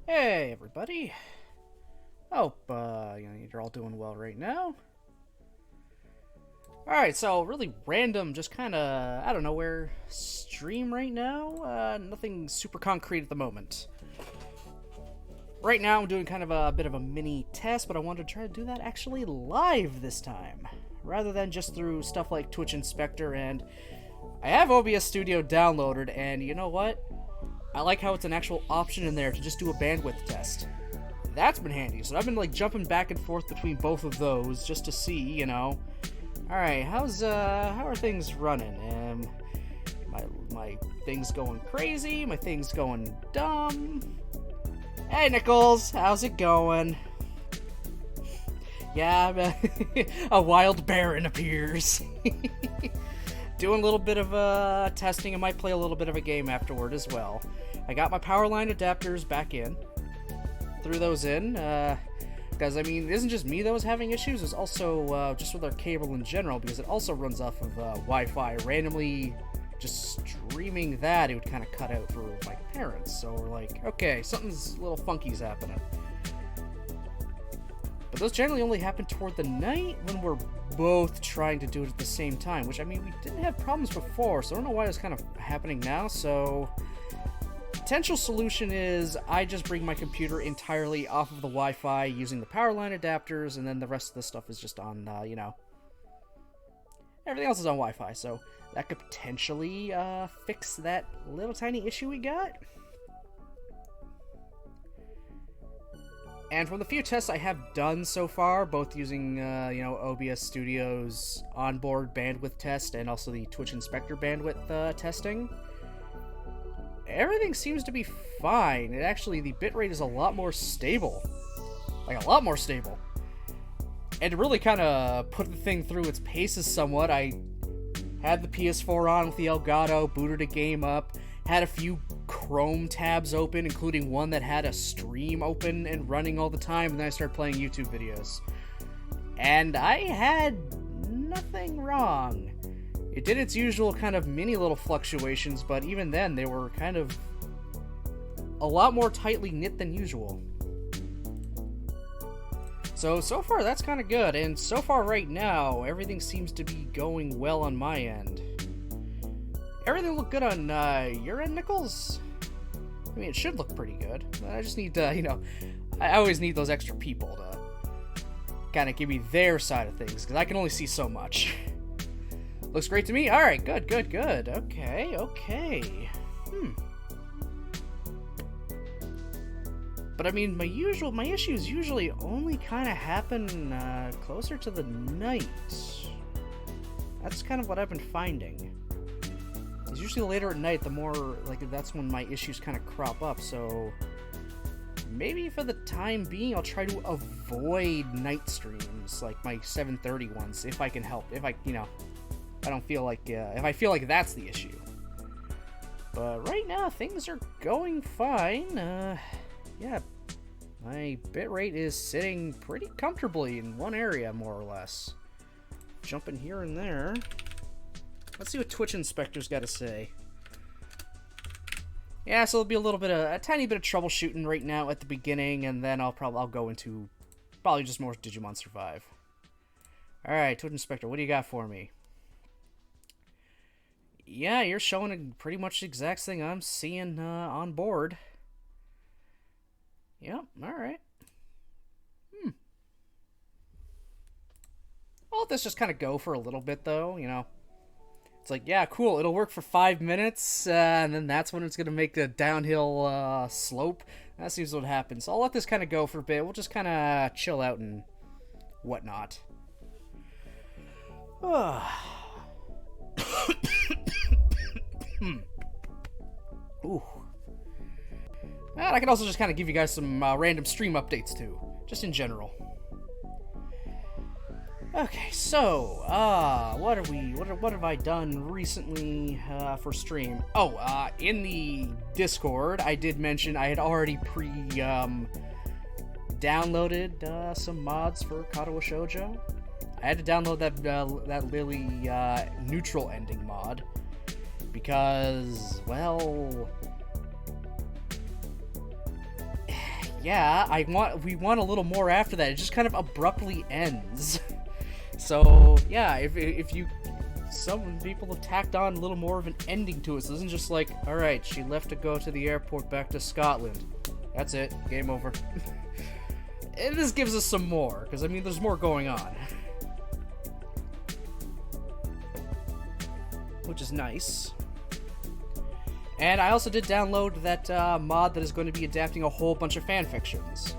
Hey, everybody. Hope you're all doing well right now. Alright, so really random, just kind of out of nowhere stream right now. Nothing super concrete at the moment. Right now I'm doing kind of a bit of a mini test, but I wanted to try to do that actually live this time, rather than just through stuff like Twitch Inspector. And I have OBS Studio downloaded, and you know what? I like how it's an actual option in there to just do a bandwidth test. That's been handy. So I've been like jumping back and forth between both of those just to see, All right, how are things running? My things going crazy? My things going dumb? Hey Nichols, how's it going? Yeah, a wild baron appears. Doing a little bit of testing. I might play a little bit of a game afterward as well. I got my power line adapters back in. Threw those in. Because, I mean, it isn't just me that was having issues. It's also just with our cable in general, because it also runs off of Wi-Fi. Randomly just streaming that, it would kind of cut out for my parents. So we're like, okay, something's a little funky's happening. But those generally only happen toward the night when we're both trying to do it at the same time, which, I mean, we didn't have problems before, so I don't know why it's kind of happening now. So potential solution is I just bring my computer entirely off of the Wi-Fi using the power line adapters, and then the rest of the stuff is just on, everything else is on Wi-Fi, so that could potentially fix that little tiny issue we got. And from the few tests I have done so far, both using, OBS Studio's onboard bandwidth test and also the Twitch Inspector bandwidth testing, everything seems to be fine. It actually, the bitrate is a lot more stable. Like, a lot more stable. And to really kind of put the thing through its paces somewhat, I had the PS4 on with the Elgato, booted a game up, had a few Chrome tabs open, including one that had a stream open and running all the time, and then I started playing YouTube videos. And I had nothing wrong. It did its usual kind of mini little fluctuations, but even then they were kind of a lot more tightly knit than usual. So far that's kind of good, and so far right now, everything seems to be going well on my end. Everything looked good on your end, Nichols? I mean, it should look pretty good. I just need to, I always need those extra people to kind of give me their side of things, because I can only see so much. Looks great to me. Alright, good. Okay. But I mean, my issues usually only kind of happen closer to the night. That's kind of what I've been finding. It's usually later at night, the more, that's when my issues kind of crop up, so maybe for the time being, I'll try to avoid night streams, like my 7:30 ones, if I can help. If I don't feel like, if I feel like that's the issue. But right now, things are going fine. Yeah, my bitrate is sitting pretty comfortably in one area, more or less. Jumping here and there. Let's see what Twitch Inspector's got to say. Yeah, so there'll be a tiny bit of troubleshooting right now at the beginning, and then I'll go into probably just more Digimon Survive. All right, Twitch Inspector, what do you got for me? Yeah, you're showing pretty much the exact thing I'm seeing on board. Yep, alright. I'll let this just kind of go for a little bit, though, It's like, yeah, cool, it'll work for 5 minutes, and then that's when it's going to make the downhill slope. That seems what happens. So I'll let this kind of go for a bit. We'll just kind of chill out and whatnot. Ooh. And I can also just kind of give you guys some random stream updates too, just in general. Okay, so what have I done recently for stream? Oh, in the Discord, I did mention I had already downloaded some mods for Katawa Shoujo. I had to download that Lily neutral ending mod because, well, yeah, we want a little more after that. It just kind of abruptly ends. So yeah, if you, some people have tacked on a little more of an ending to it. So it isn't just like, all right, she left to go to the airport back to Scotland. That's it, game over. And this gives us some more, because I mean, there's more going on, which is nice. And I also did download that mod that is going to be adapting a whole bunch of fanfictions.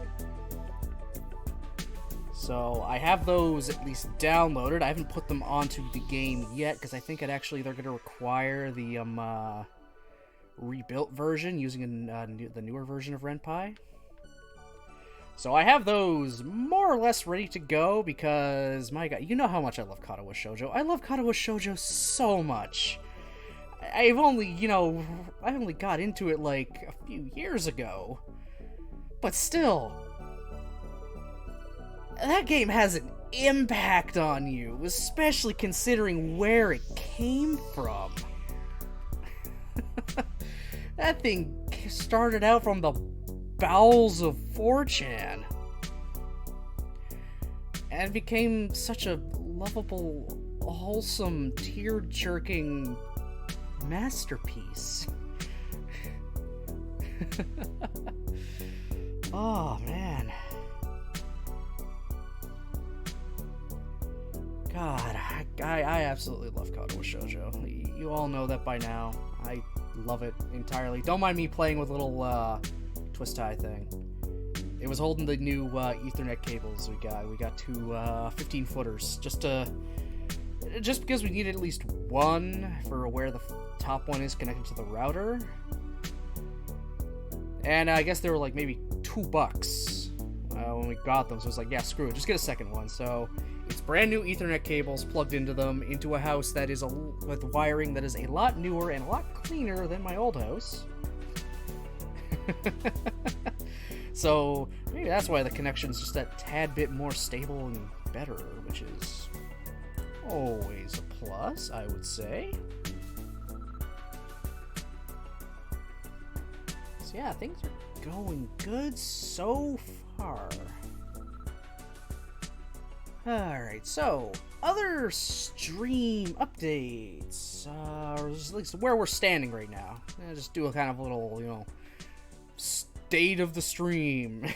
So I have those at least downloaded. I haven't put them onto the game yet, because I think they're going to require the rebuilt version using the newer version of Ren'Py. So I have those more or less ready to go because, my god, you know how much I love Katawa Shoujo. I love Katawa Shoujo so much. I've only got into it like a few years ago. But still, that game has an impact on you, especially considering where it came from. That thing started out from the bowels of 4chan and became such a lovable, wholesome, tear-jerking masterpiece. Oh, man. God, I absolutely love Katawa Shoujo. You all know that by now. I love it entirely. Don't mind me playing with little twist tie thing. It was holding the new Ethernet cables we got. We got two 15-footers just because we needed at least one for where the top one is connected to the router. And I guess they were like maybe $2 when we got them. So it's like, yeah, screw it, just get a second one. So it's brand new Ethernet cables plugged into them into a house that is with wiring that is a lot newer and a lot cleaner than my old house. So maybe that's why the connection's just a tad bit more stable and better, which is always a plus, I would say. So yeah, things are going good so far. Alright, so other stream updates, or at least where we're standing right now. Just do a kind of little, state of the stream.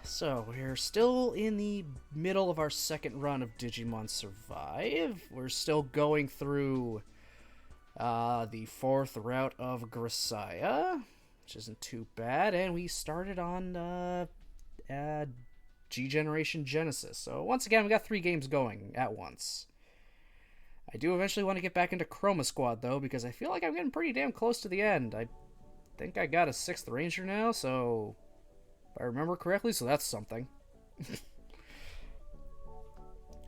So, we're still in the middle of our second run of Digimon Survive. We're still going through the fourth route of Grisaya, which isn't too bad, and we started on G-Generation Genesis. So, once again, we got 3 games going at once. I do eventually want to get back into Chroma Squad, though, because I feel like I'm getting pretty damn close to the end. I think I got a 6th Ranger now, so if I remember correctly, so that's something.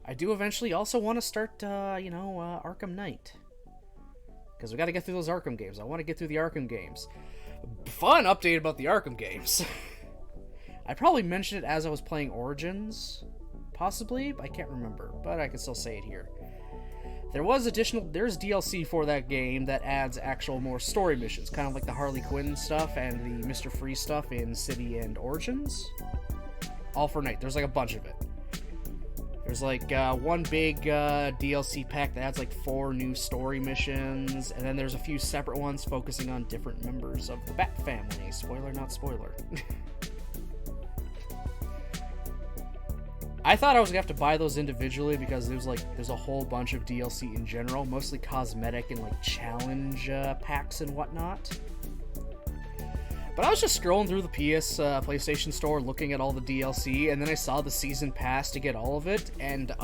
I do eventually also want to start, Arkham Knight. Because we got to get through those Arkham games. I want to get through the Arkham games. Fun update about the Arkham games. I probably mentioned it as I was playing Origins, possibly. I can't remember, but I can still say it here. There's DLC for that game that adds actual more story missions, kind of like the Harley Quinn stuff and the Mr. Freeze stuff in City and Origins. All for Night. There's like a bunch of it. There's like one big DLC pack that adds like 4 new story missions, and then there's a few separate ones focusing on different members of the Bat family. Spoiler, not spoiler. I thought I was gonna have to buy those individually because there's a whole bunch of DLC in general, mostly cosmetic and like challenge packs and whatnot. But I was just scrolling through the PlayStation Store looking at all the DLC, and then I saw the season pass to get all of it, and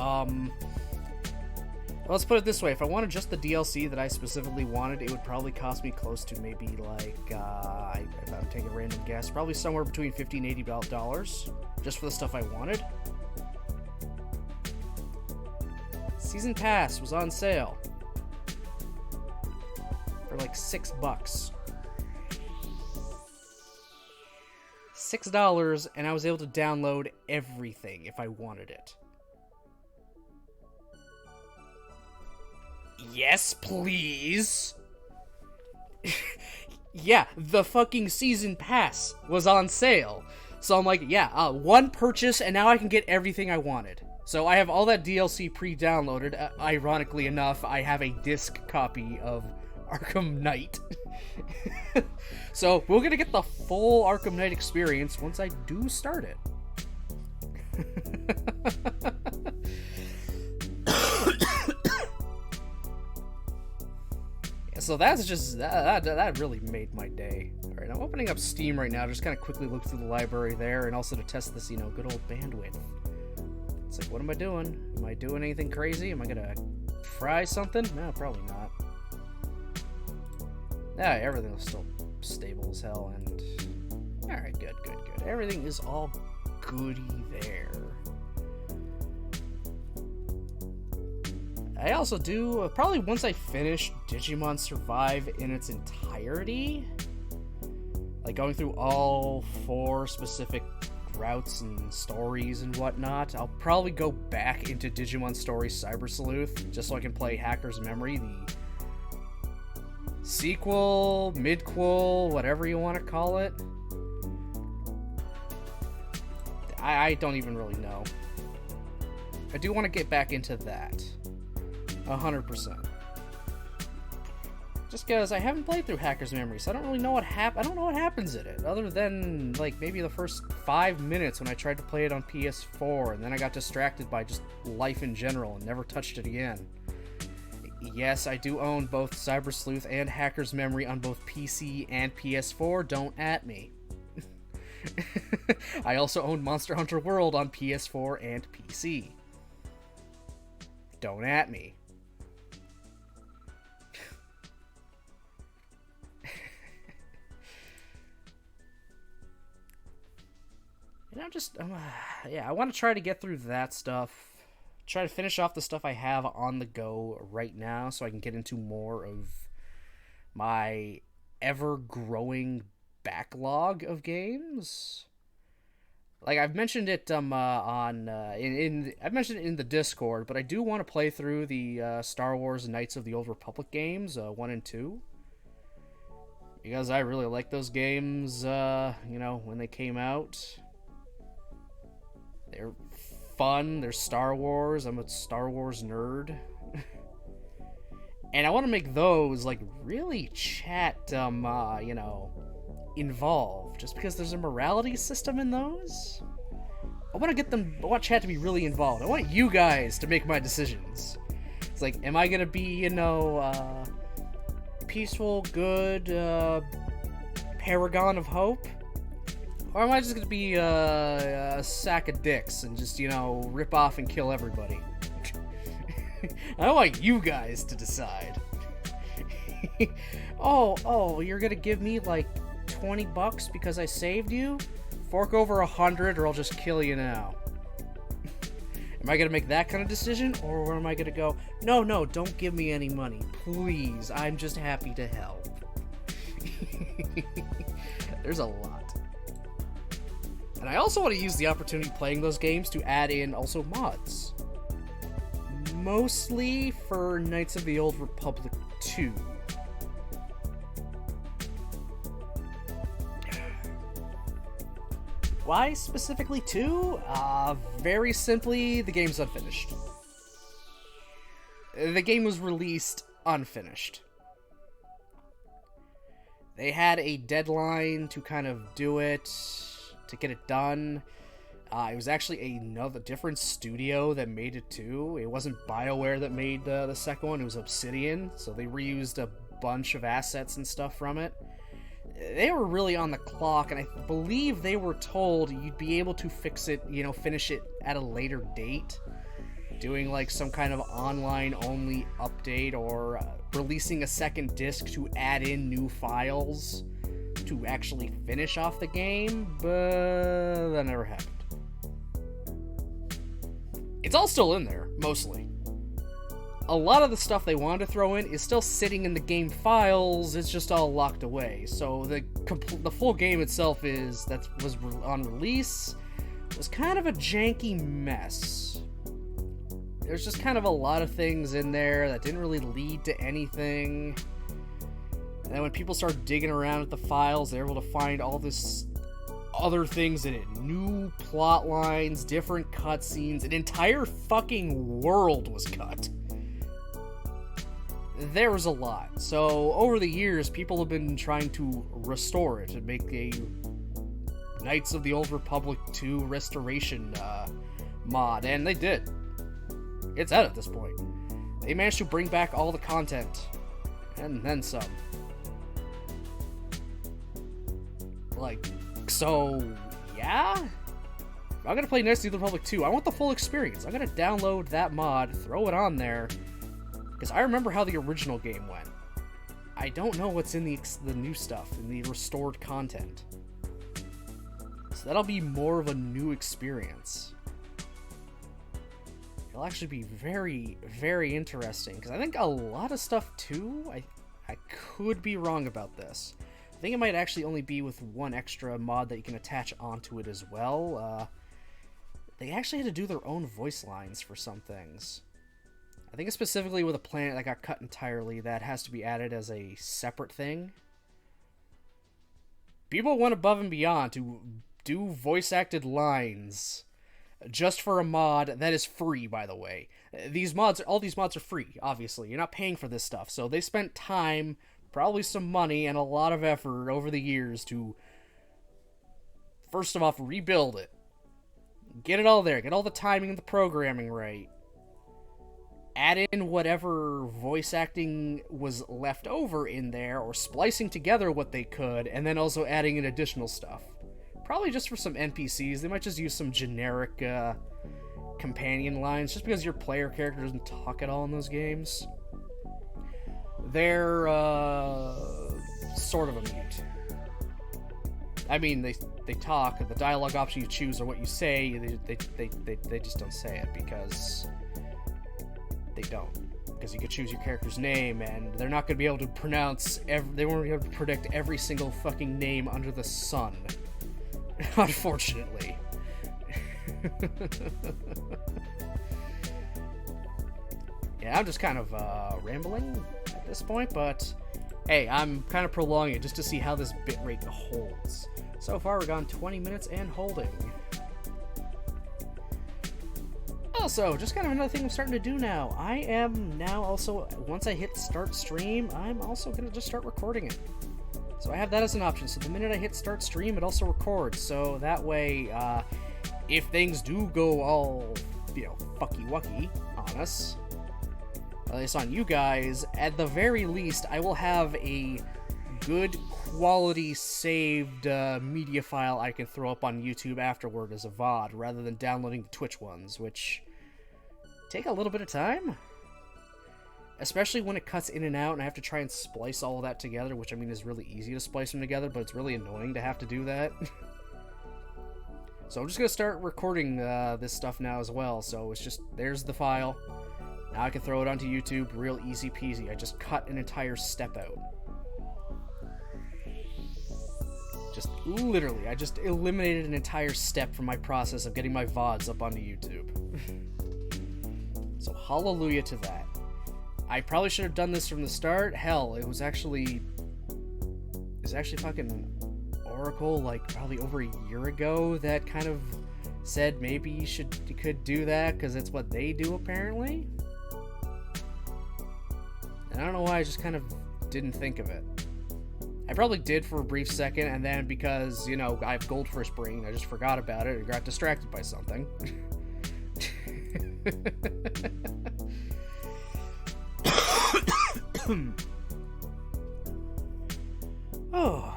let's put it this way, if I wanted just the DLC that I specifically wanted, it would probably cost me close to maybe like, if I'm taking a random guess, probably somewhere between $50 and $80 just for the stuff I wanted. Season Pass was on sale for like $6. $6, and I was able to download everything if I wanted it. Yes, please. Yeah, the fucking season pass was on sale. So I'm like, yeah, one purchase, and now I can get everything I wanted. So I have all that DLC pre-downloaded. Ironically enough, I have a disc copy of Arkham Knight. So we're gonna get the full Arkham Knight experience once I do start it. So that's just, that really made my day. Alright, I'm opening up Steam right now, just kind of quickly look through the library there, and also to test this, good old bandwidth. It's like, what am I doing? Am I doing anything crazy? Am I gonna fry something? No, probably not. Yeah, everything was still stable as hell, and... Alright, good. Everything is all goody there. I also do, probably once I finish Digimon Survive in its entirety, like going through all 4 specific routes and stories and whatnot, I'll probably go back into Digimon Story Cyber Sleuth, just so I can play Hacker's Memory, the sequel, midquel, whatever you want to call it. I don't even really know. I do want to get back into that. 100%. Just because I haven't played through Hacker's Memory, so I don't really know what I don't know what happens in it, other than, like, maybe the first 5 minutes when I tried to play it on PS4, and then I got distracted by just life in general and never touched it again. Yes, I do own both Cyber Sleuth and Hacker's Memory on both PC and PS4, don't at me. I also own Monster Hunter World on PS4 and PC. Don't at me. I want to try to get through that stuff. Try to finish off the stuff I have on the go right now so I can get into more of my ever-growing backlog of games. Like, I've mentioned it I've mentioned it in the Discord, but I do want to play through the Star Wars Knights of the Old Republic games, 1 and 2. Because I really like those games, when they came out. They're fun, they're Star Wars, I'm a Star Wars nerd. And I want to make those, like, really chat, involved, just because there's a morality system in those. I want chat to be really involved. I want you guys to make my decisions. It's like, am I gonna be, peaceful, good, paragon of hope? Or am I just gonna be a sack of dicks and just, rip off and kill everybody? I want you guys to decide. Oh, you're gonna give me, like, $20 because I saved you? Fork over 100 or I'll just kill you now. Am I gonna make that kind of decision, or am I gonna go, no, don't give me any money, please, I'm just happy to help? There's a lot. And I also want to use the opportunity playing those games to add in also mods. Mostly for Knights of the Old Republic 2. Why specifically 2? Very simply, the game's unfinished. The game was released unfinished. They had a deadline to kind of do it, to get it done. It was actually another different studio that made it too. It wasn't BioWare that made the second one, it was Obsidian, so they reused a bunch of assets and stuff from it. They were really on the clock, and I believe they were told you'd be able to fix it, finish it at a later date, doing like some kind of online-only update or releasing a second disc to add in new files to actually finish off the game, but that never happened. It's all still in there, mostly. A lot of the stuff they wanted to throw in is still sitting in the game files, it's just all locked away. So the full game itself was on release, was kind of a janky mess. There's just kind of a lot of things in there that didn't really lead to anything. And then when people start digging around at the files, they're able to find all this other things in it. New plot lines, different cutscenes, an entire fucking world was cut. There was a lot. So, over the years, people have been trying to restore it and make a Knights of the Old Republic 2 restoration mod, and they did. It's out at this point. They managed to bring back all the content, and then some. Like, so, yeah? If I'm gonna play Knights of the Republic 2, I want the full experience. I'm gonna download that mod, throw it on there, because I remember how the original game went. I don't know what's in the new stuff, in the restored content. So that'll be more of a new experience. It'll actually be very, very interesting, because I think a lot of stuff, too, I could be wrong about this. I think it might actually only be with one extra mod that you can attach onto it as well. They actually had to do their own voice lines for some things. I think it's specifically with a planet that got cut entirely that has to be added as a separate thing. People went above and beyond to do voice-acted lines just for a mod that is free, by the way. All these mods are free, obviously. You're not paying for this stuff, so they spent time, probably some money, and a lot of effort over the years to, first of all, rebuild it. Get it all there. Get all the timing and the programming right. Add in whatever voice acting was left over in there, or splicing together what they could, and then also adding in additional stuff. Probably just for some NPCs. They might just use some generic companion lines, just because your player character doesn't talk at all in those games. They're sort of a mute. I mean, they talk, and the dialogue option you choose or what you say, they just don't say it, because they don't. Because you could choose your character's name, and they're not going to be able to pronounce, they won't be able to predict every single fucking name under the sun. Unfortunately. Yeah, I'm just kind of rambling at this point, but hey, I'm kind of prolonging it just to see how this bitrate holds. So far, we're gone 20 minutes and holding. Also, just kind of another thing I'm starting to do now. I am now also, once I hit start stream, I'm also going to just start recording it. So I have that as an option. So the minute I hit start stream, it also records. So that way, if things do go all, fucky-wucky on us, at least on you guys, at the very least, I will have a good quality saved media file I can throw up on YouTube afterward as a VOD, rather than downloading the Twitch ones, which take a little bit of time. Especially when it cuts in and out and I have to try and splice all of that together, which I mean is really easy to splice them together, but it's really annoying to have to do that. So I'm just going to start recording this stuff now as well. So it's just, there's the file. Now I can throw it onto YouTube real easy peasy. I just cut an entire step out. Just literally, I just eliminated an entire step from my process of getting my VODs up onto YouTube. So hallelujah to that. I probably should have done this from the start. Hell, it was actually fucking Oracle, like, probably over a year ago that kind of said maybe you could do that, because it's what they do, apparently. And I don't know why I just kind of didn't think of it. I probably did for a brief second, and then because, I have Goldfish brain, I just forgot about it and got distracted by something. Oh.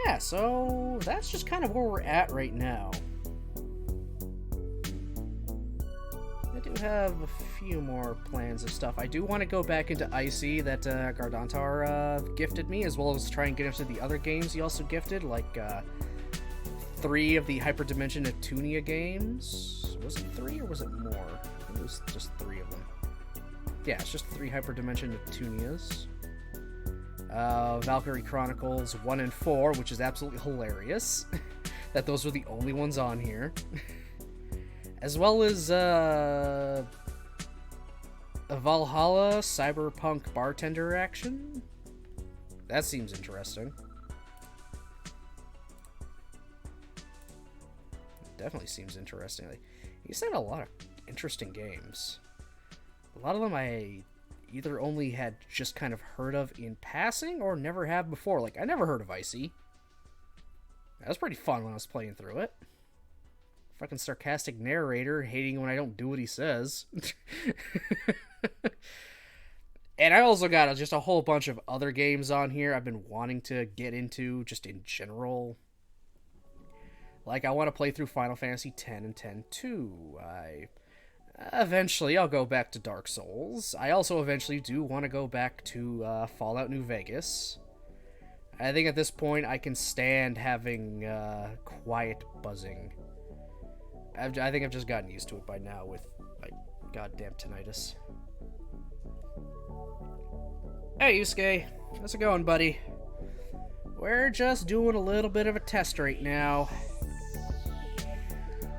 Yeah, so that's just kind of where we're at right now. I do have a few more plans of stuff. I do want to go back into Icy that Gardantar gifted me, as well as try and get into the other games he also gifted, like 3 of the Hyperdimension Atunia games. Was it 3 or was it more? I think it was just 3 of them. Yeah, it's just 3 Hyperdimension Atunias. Valkyrie Chronicles 1 and 4, which is absolutely hilarious that those were the only ones on here. As well as Valhalla cyberpunk bartender action? That seems interesting. Definitely seems interesting. Like, he's had a lot of interesting games. A lot of them I either only had just kind of heard of in passing or never have before. Like, I never heard of Icy. That was pretty fun when I was playing through it. Fucking sarcastic narrator hating when I don't do what he says. And I also got just a whole bunch of other games on here I've been wanting to get into just in general. Like, I want to play through Final Fantasy X and X-2. Eventually, I'll go back to Dark Souls. I also eventually do want to go back to Fallout New Vegas. I think at this point I can stand having quiet buzzing. I think I've just gotten used to it by now with my goddamn tinnitus. Hey, Yusuke. How's it going, buddy? We're just doing a little bit of a test right now.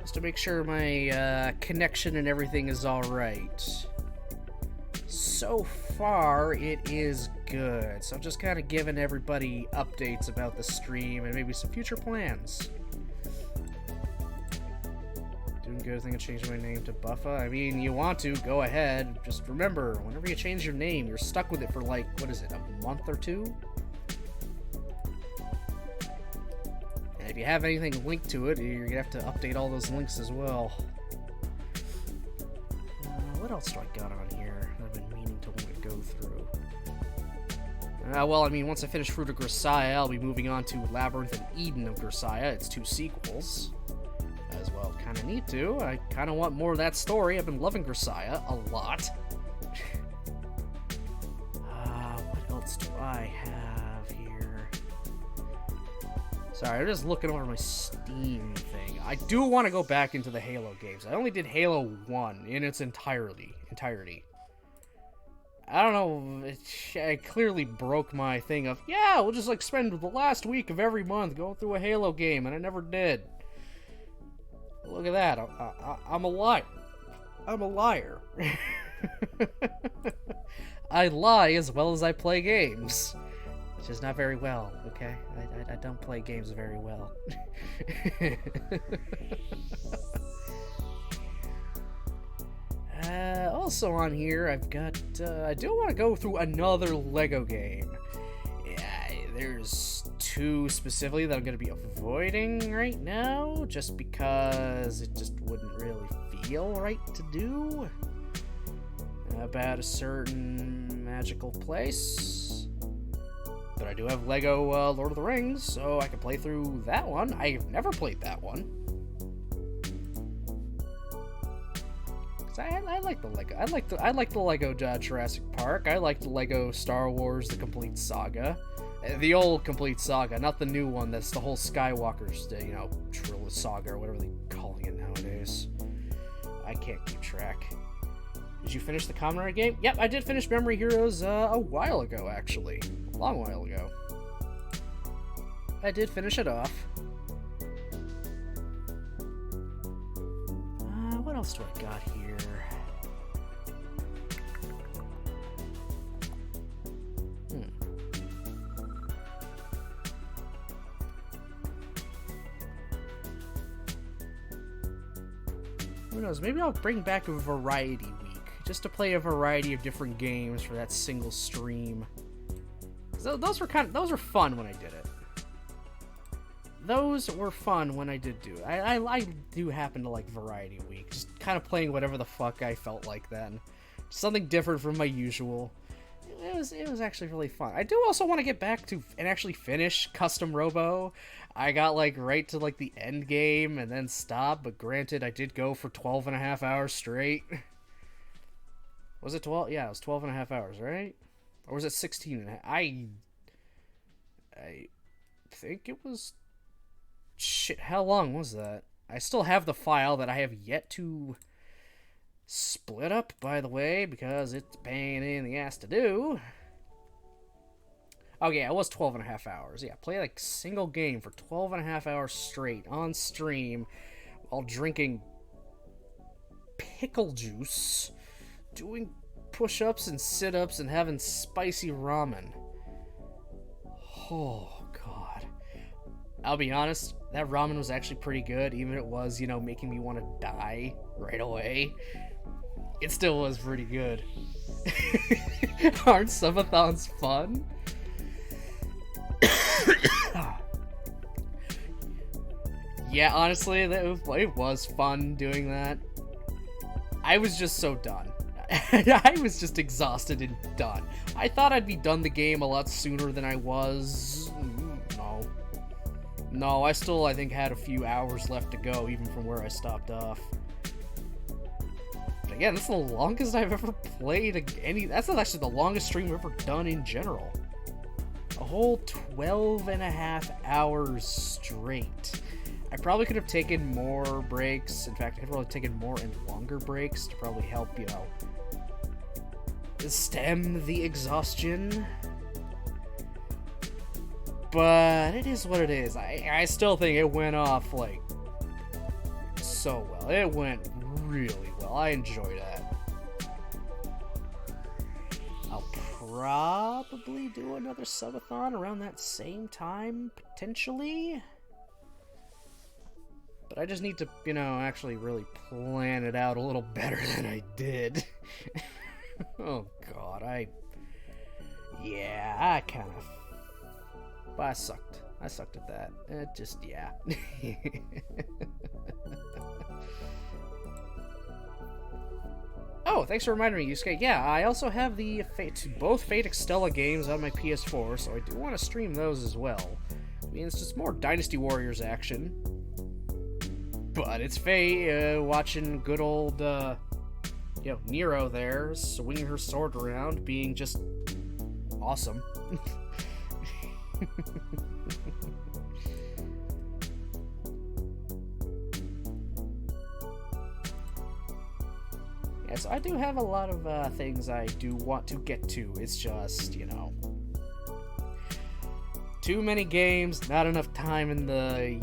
Just to make sure my connection and everything is alright. So far, it is good. So I'm just kind of giving everybody updates about the stream and maybe some future plans. Doing good. I think I changed my name to Buffa. I mean, you want to, go ahead. Just remember, whenever you change your name, you're stuck with it for like, what is it, a month or two? And if you have anything linked to it, you're going to have to update all those links as well. What else do I got on here that I've been meaning to want to go through? Well, I mean, once I finish Fruit of Grisaia, I'll be moving on to Labyrinth and Eden of Grisaia. It's 2 sequels. As well, kind of need to. I kind of want more of that story. I've been loving Grisaia a lot. What else do I have here? Sorry, I'm just looking over my Steam thing. I do want to go back into the Halo games. I only did Halo 1 in its entirety. I don't know, I clearly broke my thing of, yeah, we'll just like spend the last week of every month going through a Halo game, and I never did. Look at that, I'm a liar. I'm a liar. I lie as well as I play games. Which is not very well, okay? I don't play games very well. Also on here, I've got, I do want to go through another Lego game. Yeah, there's 2 specifically that I'm going to be avoiding right now, just because it just wouldn't really feel right to do. About a certain magical place. But I do have Lego Lord of the Rings, so I can play through that one. I've never played that one. I like the Lego. I like the Lego Jurassic Park. I like the Lego Star Wars: The Complete Saga, the old Complete Saga, not the new one. That's the whole Skywalker's, trilogy saga or whatever they're calling it nowadays. I can't keep track. Did you finish the Kamen Rider game? Yep, I did finish Memory Heroes a while ago, actually, a long while ago. I did finish it off. What else do I got here? Who knows? Maybe I'll bring back a variety week, just to play a variety of different games for that single stream. Those were fun when I did it. Those were fun when I did do it. I do happen to like Variety Week. Just kind of playing whatever the fuck I felt like then. Something different from my usual. It was actually really fun. I do also want to get back to and actually finish Custom Robo. I got like right to like the end game and then stopped, but granted I did go for 12 and a half hours straight. Was it 12? Yeah, it was 12 and a half hours, right? Or was it 16 and a half? I think it was... Shit, how long was that? I still have the file that I have yet to split up, by the way, because it's a pain in the ass to do. Oh, yeah, it was 12 and a half hours. Yeah, play like single game for 12 and a half hours straight on stream while drinking pickle juice, doing push-ups and sit-ups and having spicy ramen. Oh, God. I'll be honest, that ramen was actually pretty good, even if it was, making me want to die right away. It still was pretty good. Aren't subathons fun? Yeah, honestly, it was fun doing that. I was just so done. I was just exhausted and done. I thought I'd be done the game a lot sooner than I was. No, I think, had a few hours left to go, even from where I stopped off. But again, that's the longest I've ever played any... That's not actually the longest stream I've ever done in general. A whole 12 and a half hours straight. I probably could have taken more breaks. In fact, I could have probably taken more and longer breaks to probably help, stem the exhaustion. But it is what it is. I still think it went off, so well. It went really well. I enjoyed that. I'll probably do another subathon around that same time, potentially. But I just need to, actually really plan it out a little better than I did. Oh, God, I kind of... But I sucked. I sucked at that. Yeah. Oh, thanks for reminding me, Yusuke. Yeah, I also have both Fate Extella games on my PS4, so I do want to stream those as well. I mean, it's just more Dynasty Warriors action. But it's Faye watching good old, Nero there, swinging her sword around, being just awesome. Yeah, so I do have a lot of things I do want to get to. It's just, too many games, not enough time in the,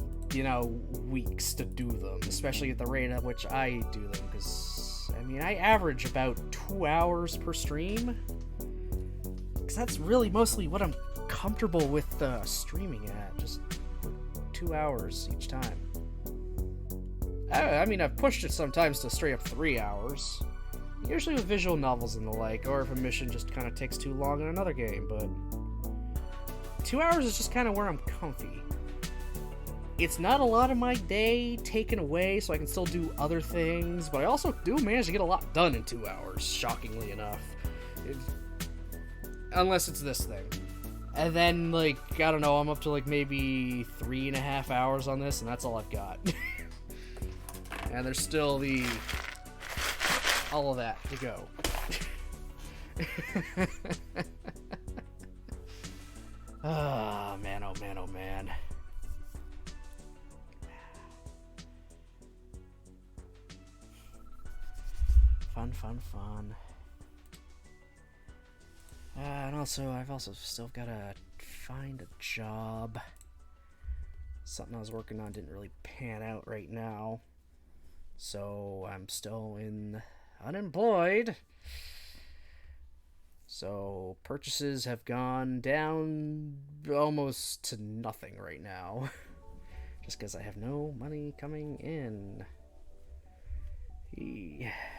weeks to do them, especially at the rate at which I do them, because, I average about 2 hours per stream, because that's really mostly what I'm comfortable with streaming at, just 2 hours each time. I've pushed it sometimes to straight up 3 hours, usually with visual novels and the like, or if a mission just kind of takes too long in another game, but 2 hours is just kind of where I'm comfy. It's not a lot of my day taken away, so I can still do other things, but I also do manage to get a lot done in 2 hours, shockingly enough. Unless it's this thing. And then, I don't know, I'm up to, maybe 3.5 hours on this, and that's all I've got. And there's still all of that to go. Oh, man, oh, man, oh, man. Fun. And also, I've also still got to find a job. Something I was working on didn't really pan out right now. So, I'm still unemployed. So, purchases have gone down almost to nothing right now. Just because I have no money coming in.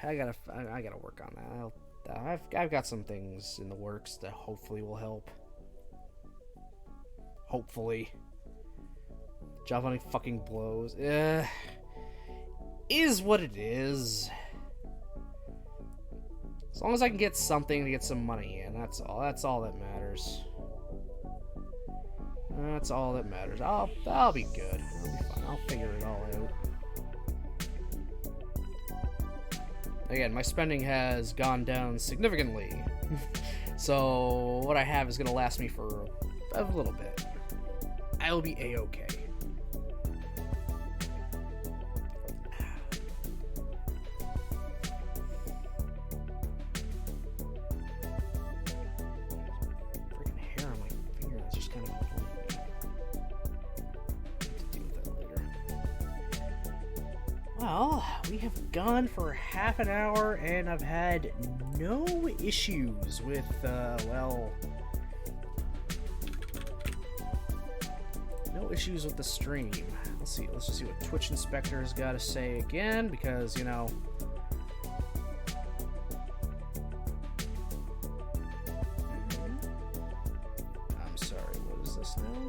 I gotta work on that. I've got some things in the works that hopefully will help. Hopefully. Job hunting fucking blows. Is what it is. As long as I can get something to get some money in, that's all. That's all that matters. That's all that matters. I'll be good. I'll be fine. I'll figure it all out. Again, my spending has gone down significantly. So what I have is going to last me for a little bit. I'll be A-okay. Freaking hair on my finger, that's just kind of annoying me. I have to deal with that later. Well, we have gone for half an hour, and I've had no issues with, well... No issues with the stream. Let's see, let's just see what Twitch Inspector has got to say again, because, you know... I'm sorry, what is this now?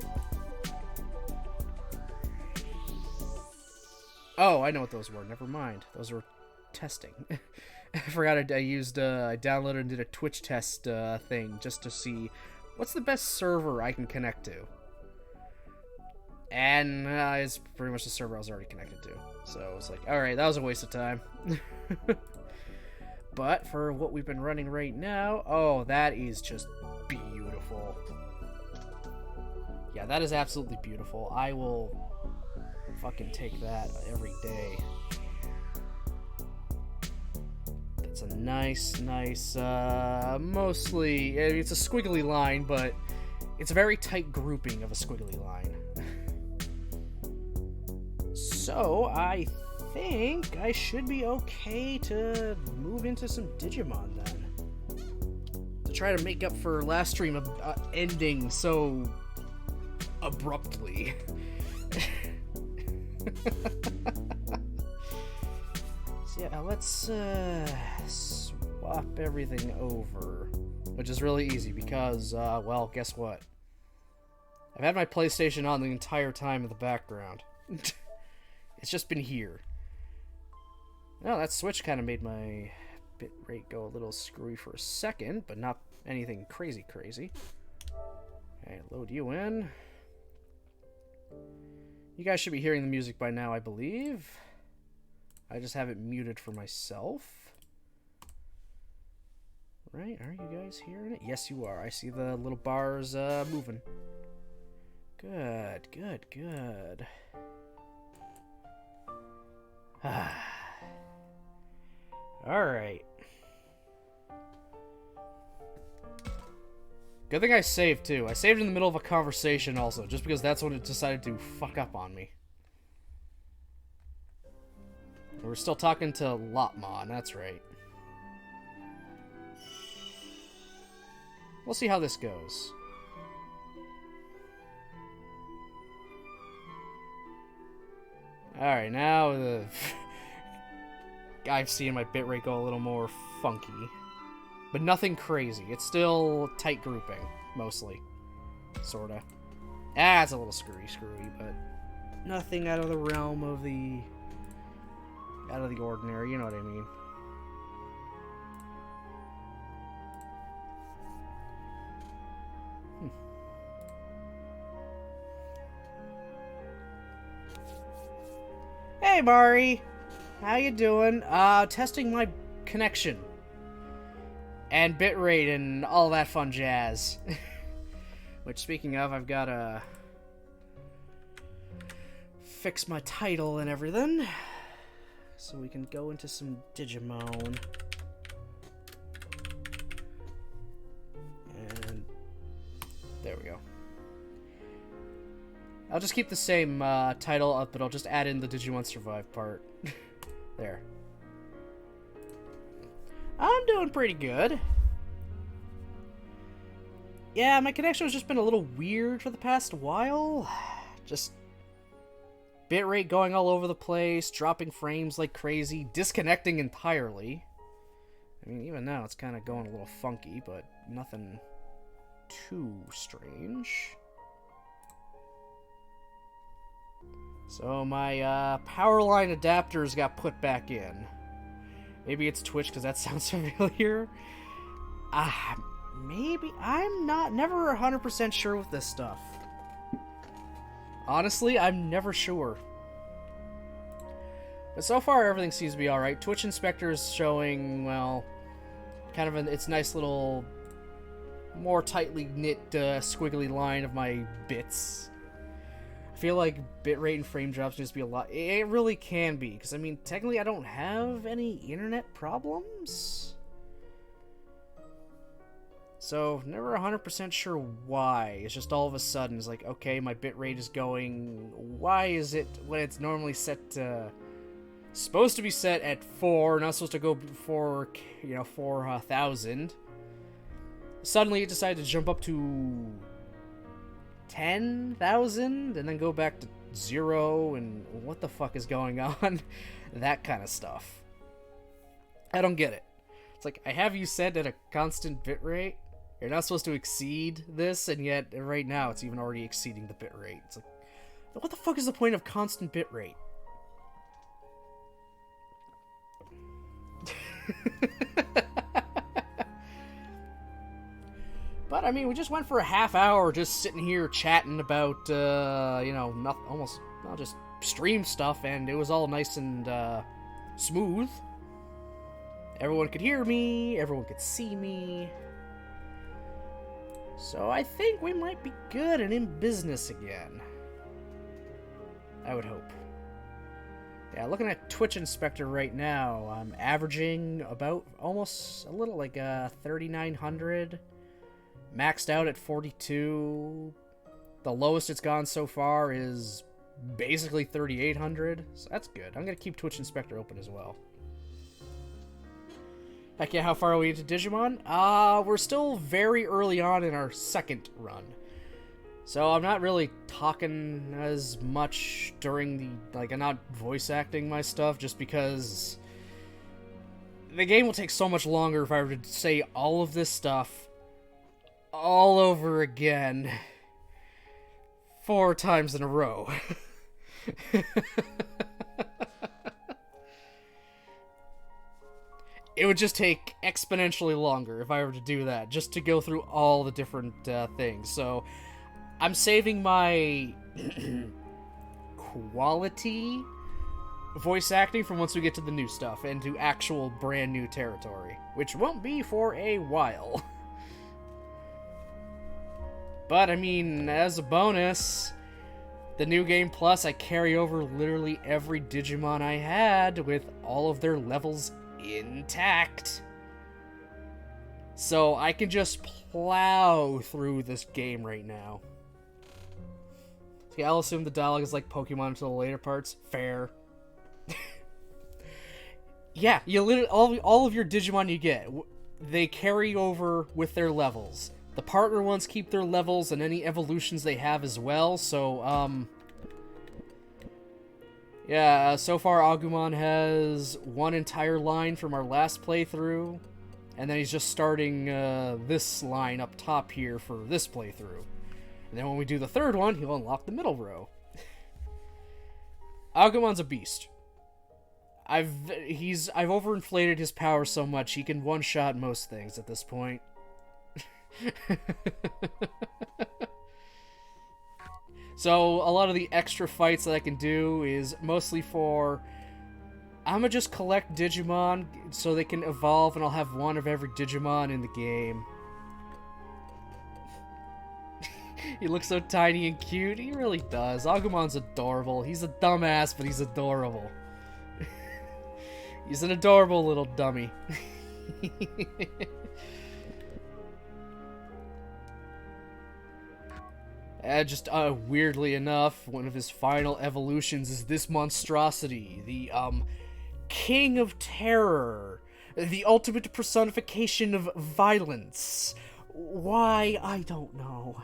Oh, I know what those were. Never mind. Those were testing. I forgot I downloaded and did a Twitch test thing just to see what's the best server I can connect to. And it's pretty much the server I was already connected to. So I was like, alright, that was a waste of time. But for what we've been running right now, oh, that is just beautiful. Yeah, that is absolutely beautiful. I will... fucking take that every day. It's a nice, mostly, it's a squiggly line, but it's a very tight grouping of a squiggly line. So, I think I should be okay to move into some Digimon then. To try to make up for last stream ending so abruptly. So yeah, let's swap everything over, which is really easy because, well, guess what? I've had my PlayStation on the entire time in the background. It's just been here. Oh, that switch kind of made my bitrate go a little screwy for a second, but not anything crazy. Okay, load you in. You guys should be hearing the music by now, I believe. I just have it muted for myself. Right, are you guys hearing it? Yes, you are. I see the little bars moving. Good. Alright. Good thing I saved, too. I saved in the middle of a conversation, also, just because that's when it decided to fuck up on me. We're still talking to Lotmon, that's right. We'll see how this goes. Alright, now I've seen my bitrate go a little more funky. But nothing crazy. It's still tight grouping, mostly. Sorta. Ah, it's a little screwy, but nothing out of the realm of the... out of the ordinary, you know what I mean. Hey, Mari! How you doing? Testing my connection. And bitrate and all that fun jazz. Which, speaking of, I've got to fix my title and everything. So we can go into some Digimon. And there we go. I'll just keep the same title up, but I'll just add in the Digimon Survive part. There. I'm doing pretty good. Yeah, my connection has just been a little weird for the past while. Just bitrate going all over the place, dropping frames like crazy, disconnecting entirely. I mean, even now it's kind of going a little funky, but nothing too strange. So my power line adapters got put back in. Maybe it's Twitch because that sounds familiar. Maybe. I'm never 100% sure with this stuff. Honestly, I'm never sure. But so far, everything seems to be alright. Twitch Inspector is showing, well, kind of its nice little, more tightly knit, squiggly line of my bits. I feel like bitrate and frame drops just be a lot. It really can be, because, I mean, technically I don't have any internet problems. So, never 100% sure why. It's just all of a sudden, it's like, okay, my bitrate is going... Why is it, when it's normally set to supposed to be set at 4, not supposed to go for, 4,000. Suddenly it decided to jump up to 10,000 and then go back to 0, and what the fuck is going on? That kind of stuff. I don't get it. It's like, I have you set at a constant bitrate. You're not supposed to exceed this, and yet right now it's even already exceeding the bitrate. It's like, what the fuck is the point of constant bitrate? But I mean, we just went for a half hour just sitting here chatting about, just stream stuff, and it was all nice and smooth. Everyone could hear me, everyone could see me. So I think we might be good and in business again. I would hope. Yeah, looking at Twitch Inspector right now, I'm averaging about almost a little like 3,900. Maxed out at 42. The lowest it's gone so far is basically 3,800. So that's good. I'm going to keep Twitch Inspector open as well. Heck yeah, how far are we into Digimon? We're still very early on in our second run. So I'm not really talking as much during the... I'm not voice acting my stuff just because... the game will take so much longer if I were to say all of this stuff all over again 4 times in a row. It would just take exponentially longer if I were to do that, just to go through all the different things. So I'm saving my quality voice acting from once we get to the new stuff and to actual brand new territory, which won't be for a while. But I mean, as a bonus, the New Game Plus, I carry over literally every Digimon I had with all of their levels intact. So I can just plow through this game right now. See, I'll assume the dialogue is like Pokemon until the later parts. Fair. Yeah, you literally all of your Digimon you get, they carry over with their levels. The partner ones keep their levels and any evolutions they have as well. So yeah, so far Agumon has one entire line from our last playthrough, and then he's just starting this line up top here for this playthrough. And then when we do the third one, he'll unlock the middle row. Agumon's a beast. I've overinflated his power so much he can one-shot most things at this point. So a lot of the extra fights that I can do is mostly for... I'm gonna just collect Digimon so they can evolve, and I'll have one of every Digimon in the game. He looks so tiny and cute. He really does. Agumon's adorable. He's a dumbass, but he's adorable. He's an adorable little dummy. Just weirdly enough, one of his final evolutions is this monstrosity, the King of Terror, the ultimate personification of violence. Why, I don't know.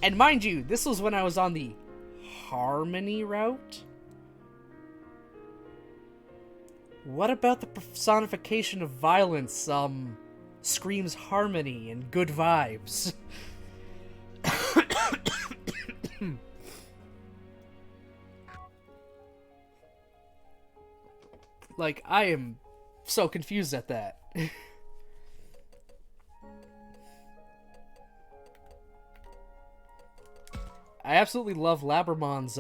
And mind you, this was when I was on the Harmony route. What about the personification of violence screams harmony and good vibes? Like, I am so confused at that. I absolutely love Labramon's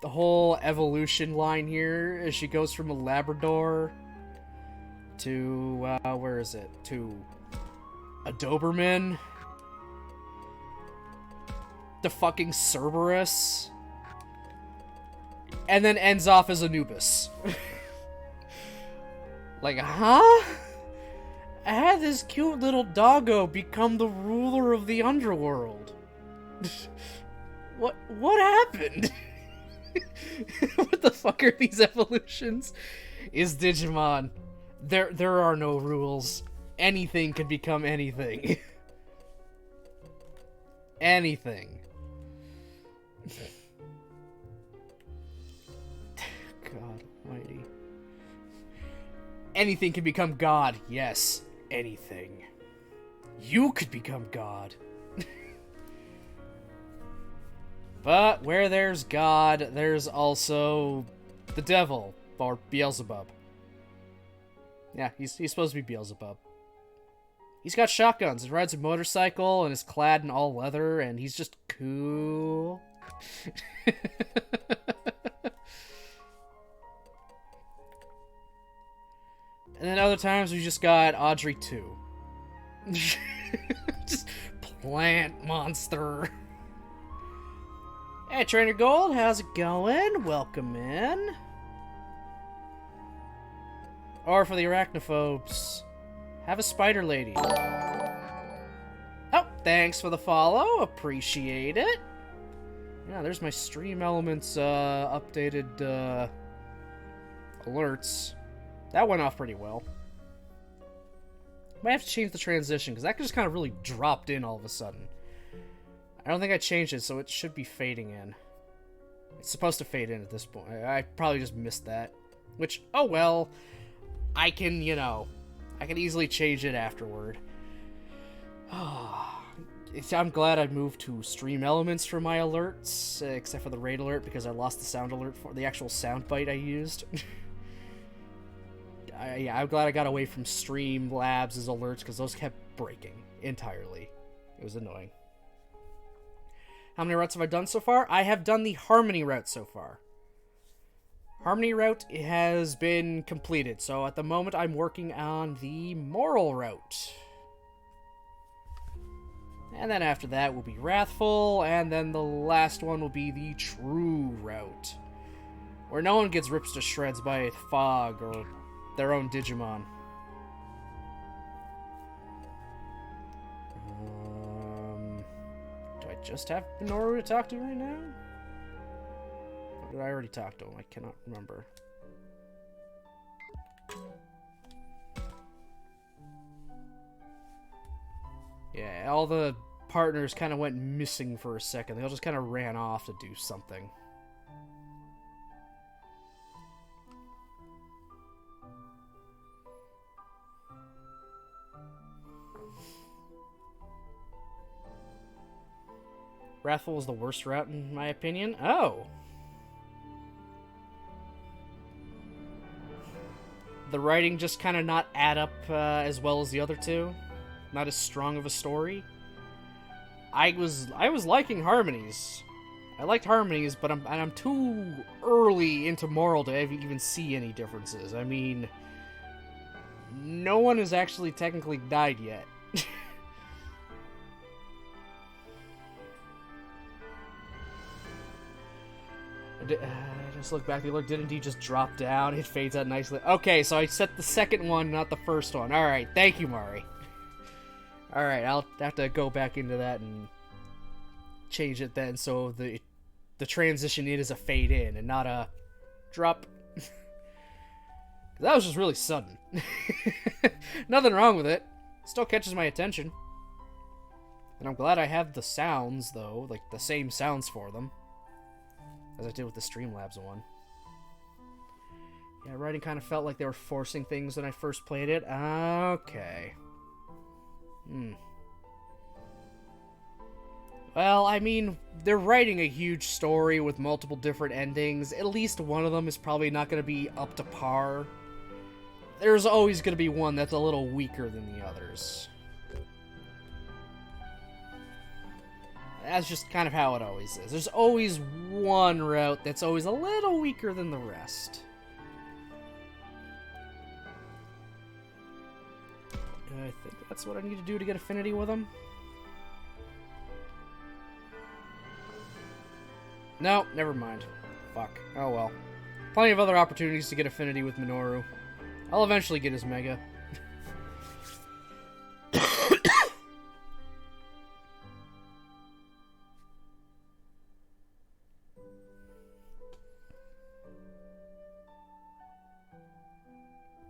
the whole evolution line here as she goes from a Labrador to where is it? To a Doberman. The fucking Cerberus. And then ends off as Anubis. Like, huh? I had this cute little doggo become the ruler of the underworld. What happened? What the fuck are these evolutions? Is Digimon. There are no rules. Anything can become anything. Anything. God almighty. Anything can become God. Yes, anything. You could become God. But where there's God, there's also the devil, or Beelzebub. Yeah, he's supposed to be Beelzebub. He's got shotguns, and rides a motorcycle, and is clad in all leather, and he's just cool. And then other times we just got Audrey 2. Just plant monster. Hey, Trainer Gold, how's it going? Welcome in. Or for the arachnophobes, have a spider lady. Oh, thanks for the follow. Appreciate it. Yeah, there's my Stream Elements updated alerts. That went off pretty well. Might have to change the transition, because that just kind of really dropped in all of a sudden. I don't think I changed it, so it should be fading in. It's supposed to fade in at this point. I probably just missed that. Which, oh well. I can, you know, I can easily change it afterward. I'm glad I moved to Stream Elements for my alerts, except for the raid alert, because I lost the sound alert for the actual sound bite I used. Yeah, I'm glad I got away from Stream Labs' alerts, because those kept breaking entirely. It was annoying. How many routes have I done so far? I have done the Harmony route so far. Harmony route has been completed, so at the moment I'm working on the Moral route. And then after that will be Wrathful, and then the last one will be the True route, where no one gets ripped to shreds by Fog or their own Digimon. Do I just have Minoru to talk to right now? Or did I already talk to him? I cannot remember. Yeah, all the partners kind of went missing for a second. They all just kind of ran off to do something. Wrathful was the worst route in my opinion. Oh! The writing just kind of not add up as well as the other two. Not as strong of a story. I was liking Harmonies. I liked Harmonies, but I'm too early into Moral to even see any differences. I mean, no one has actually technically died yet. Just look back. The alert did indeed just drop down. It fades out nicely. Okay, so I set the second one, not the first one. Alright, thank you, Mari. Alright, I'll have to go back into that and change it then, so the transition in is a fade in and not a drop. That was just really sudden. Nothing wrong with it. Still catches my attention. And I'm glad I have the sounds, though, like the same sounds for them, as I did with the Streamlabs one. Yeah, writing kind of felt like they were forcing things when I first played it. Okay. Well, I mean, they're writing a huge story with multiple different endings. At least one of them is probably not going to be up to par. There's always going to be one that's a little weaker than the others. That's just kind of how it always is. There's always one route that's always a little weaker than the rest. I think that's what I need to do to get affinity with him. No, never mind. Fuck. Oh well. Plenty of other opportunities to get affinity with Minoru. I'll eventually get his Mega.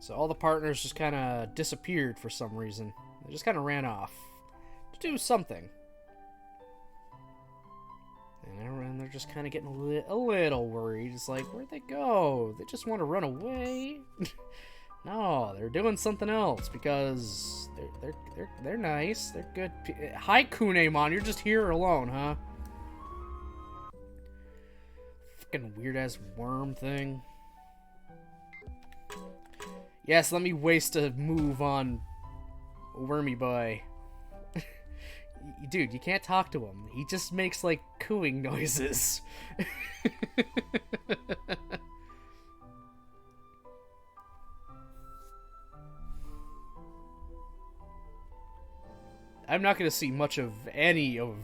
So all the partners just kind of disappeared for some reason. They just kind of ran off to do something. And they're just kind of getting a little worried. It's like, where'd they go? They just want to run away? No, they're doing something else because they're nice. They're good. Hi, Kunemon. You're just here alone, huh? Fucking weird ass worm thing. Yes, let me waste a move on Wormy Boy. Dude, you can't talk to him. He just makes, like, cooing noises. I'm not going to see much of any of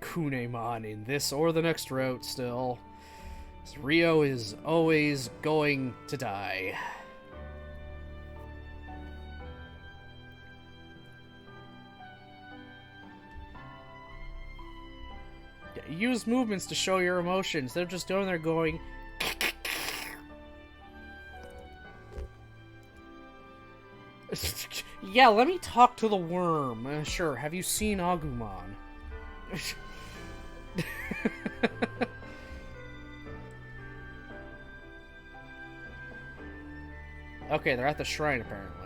Kunemon in this or the next route still. Rio is always going to die. Use movements to show your emotions. They're just doing there going... Yeah, let me talk to the worm. Sure, have you seen Agumon? Okay, they're at the shrine, apparently.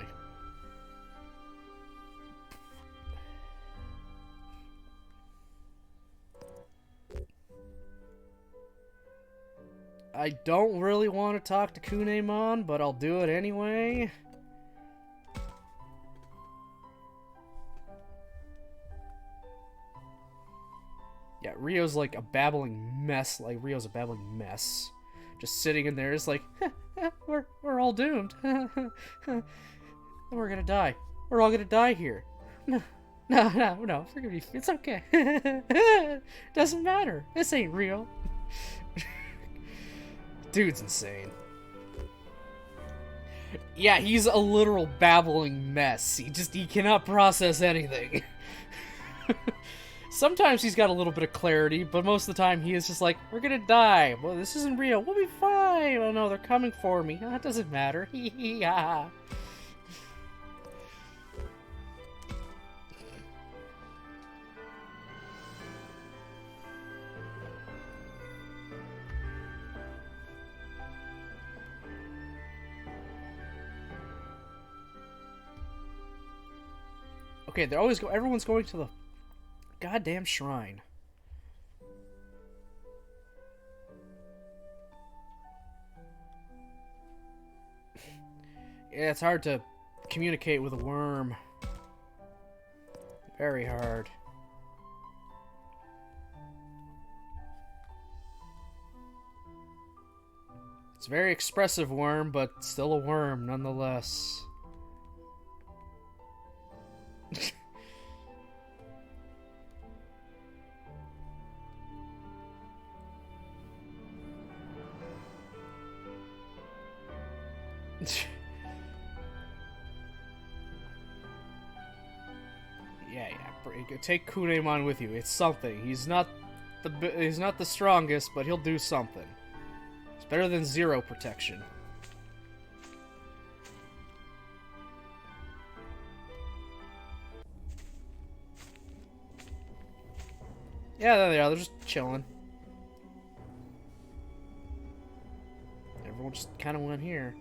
I don't really want to talk to Kunemon, but I'll do it anyway. Yeah, Rio's like a babbling mess. Like, Rio's a babbling mess. Just sitting in there, it's like, we're all doomed. We're gonna die. We're all gonna die here. No, forgive me. It's okay. Doesn't matter. This ain't real. Dude's insane. Yeah, he's a literal babbling mess. He cannot process anything. Sometimes he's got a little bit of clarity, but most of the time he is just like, we're gonna die. Well, this isn't real. We'll be fine. Oh no, they're coming for me. Oh, it doesn't matter. Yeah. Okay, everyone's going to the goddamn shrine. Yeah, it's hard to communicate with a worm. Very hard. It's a very expressive worm, but still a worm nonetheless. Yeah. Take Kunemon with you. It's something. He's not the strongest, but he'll do something. It's better than zero protection. Yeah, there they are. They're just chilling. Everyone just kind of went here.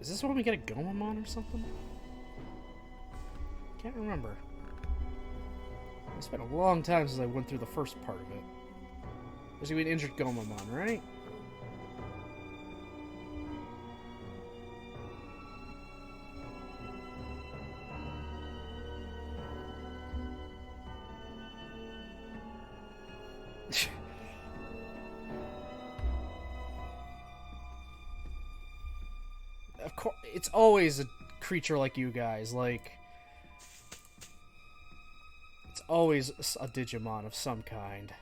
Is this when we get a Gomamon or something? Can't remember. It's been a long time since I went through the first part of it. There's gonna be an injured Gomamon, right? Of course, it's always a creature like you guys. Like, it's always a Digimon of some kind.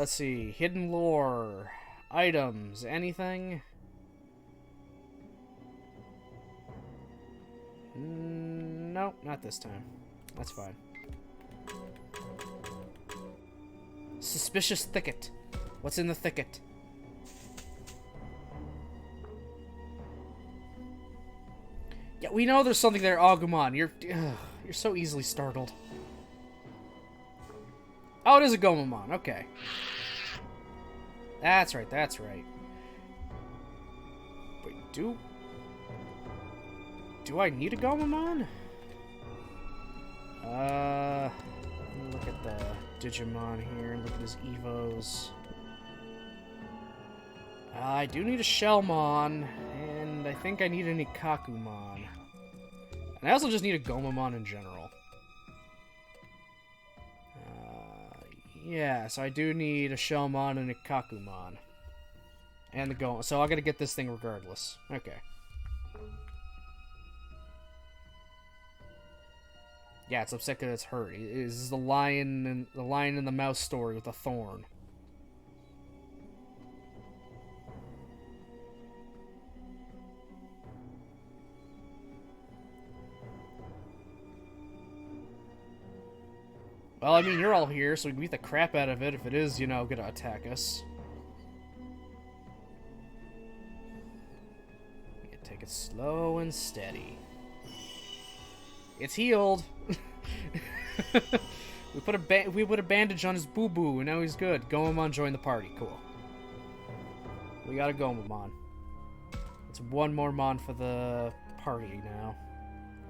Let's see. Hidden lore. Items. Anything? No, not this time. That's fine. Suspicious thicket. What's in the thicket? Yeah, we know there's something there, Agumon. You're so easily startled. Oh, it is a Gomamon. Okay. That's right, that's right. Wait, do I need a Gomamon? Let me look at the Digimon here and look at his Evos. I do need a Shellmon, and I think I need an Ikakumon. And I also just need a Gomamon in general. Yeah, so I do need a Shellmon and a Ikakumon. And the Gomamon. So I gotta get this thing regardless. Okay. Yeah, it's upset because it's hurt. It is the lion and the mouse story with the thorn. Well, I mean, you're all here, so we can beat the crap out of it if it is, you know, gonna attack us. You take it slow and steady. It's healed. we put a bandage on his boo-boo, and now he's good. Gomamon joined the party. Cool. We got a Gomamon. It's one more Mon for the party now.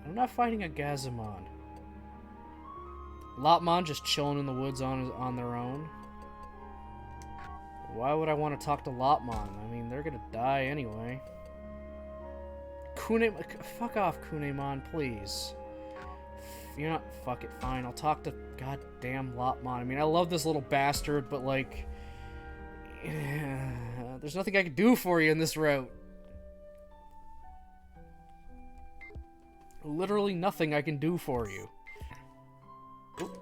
I'm not fighting a Gazamon. Lopmon just chilling in the woods on their own. Why would I want to talk to Lopmon? I mean, they're gonna die anyway. Fuck off, Kunemon, please. You're not. Fuck it, fine. I'll talk to goddamn Lopmon. I mean, I love this little bastard, but like, there's nothing I can do for you in this route. Literally nothing I can do for you. Oop.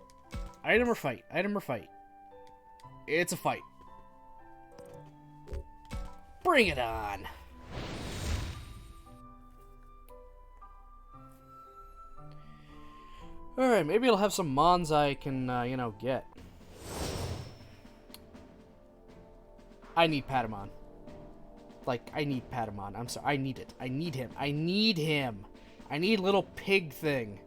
Item or fight? Item or fight? It's a fight. Bring it on! Alright, maybe it'll have some Mons I can, you know, get. I need Patamon. Like, I need Patamon. I'm sorry, I need it. I need him. I need him! I need little pig thing.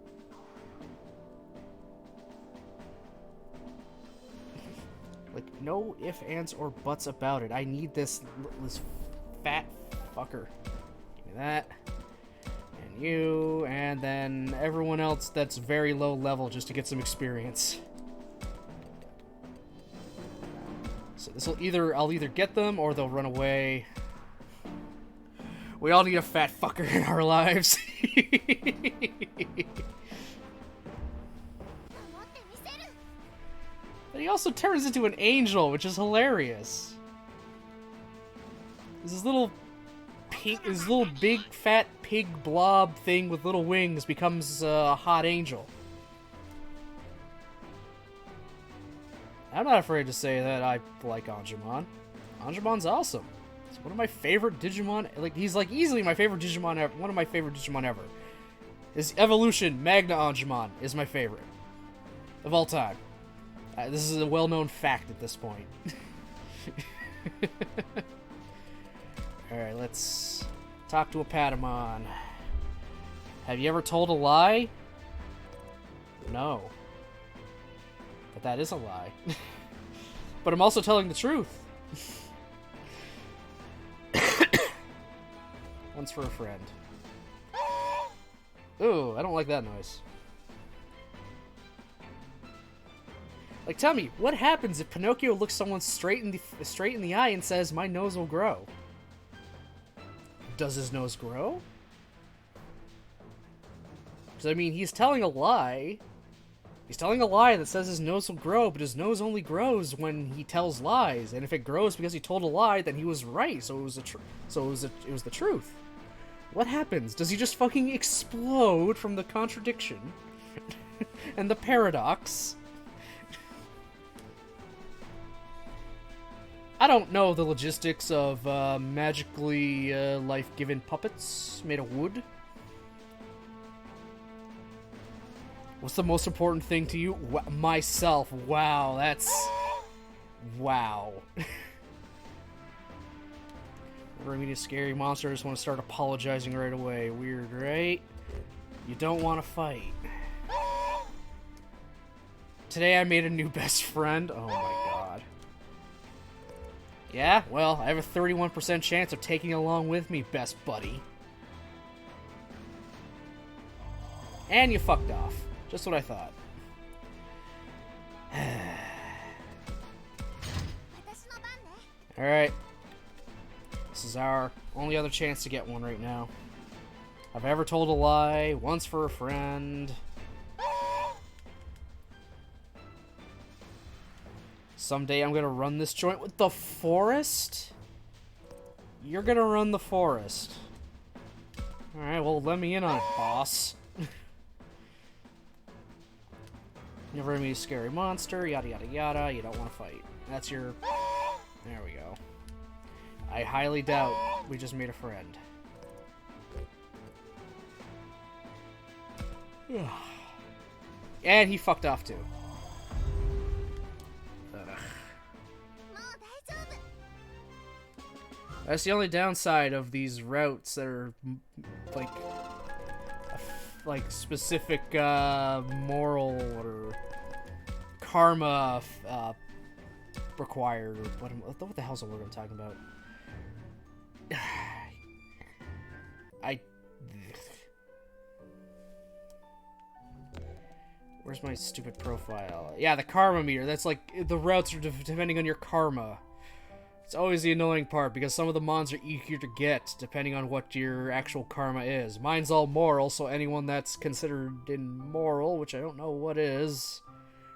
Like, no ifs, ands, or buts about it. I need this fat fucker. Give me that. And you, and then everyone else that's very low level just to get some experience. So this'll I'll either get them or they'll run away. We all need a fat fucker in our lives. But he also turns into an angel, which is hilarious. This little big fat pig blob thing with little wings becomes a hot angel. I'm not afraid to say that I like Angemon. Angemon's awesome. It's one of my favorite Digimon. Like, he's like easily my favorite Digimon ever. One of my favorite Digimon ever. His evolution, Magna Angemon, is my favorite of all time. This is a well-known fact at this point. Alright, let's talk to a Patamon. Have you ever told a lie? No. But that is a lie. But I'm also telling the truth. One's for a friend. Ooh, I don't like that noise. Like, tell me, what happens if Pinocchio looks someone straight in the eye and says, "My nose will grow"? Does his nose grow? Because, I mean, he's telling a lie. He's telling a lie that says his nose will grow, but his nose only grows when he tells lies. And if it grows because he told a lie, then he was right. So it was it was the truth. What happens? Does he just fucking explode from the contradiction and the paradox? I don't know the logistics of magically life-given puppets made of wood. What's the most important thing to you? Myself. Wow, that's... Wow. We're meeting a scary monster. I just want to start apologizing right away. Weird, right? You don't want to fight. Today I made a new best friend. Oh my god. Yeah, well, I have a 31% chance of taking it along with me, best buddy. And you fucked off. Just what I thought. Alright. This is our only other chance to get one right now. I've ever told a lie, once for a friend. Someday I'm gonna run this joint with the forest? You're gonna run the forest. Alright, well, let me in on it, boss. Never meet a scary monster, yada yada yada, you don't want to fight. That's your... There we go. I highly doubt we just made a friend. And he fucked off too. That's the only downside of these routes that are like specific moral or karma required, or what the hell's the word I'm talking about? Where's my stupid profile? Yeah, the karma meter. That's like, the routes are depending on your karma. It's always the annoying part, because some of the mons are easier to get, depending on what your actual karma is. Mine's all moral, so anyone that's considered immoral, which I don't know what is,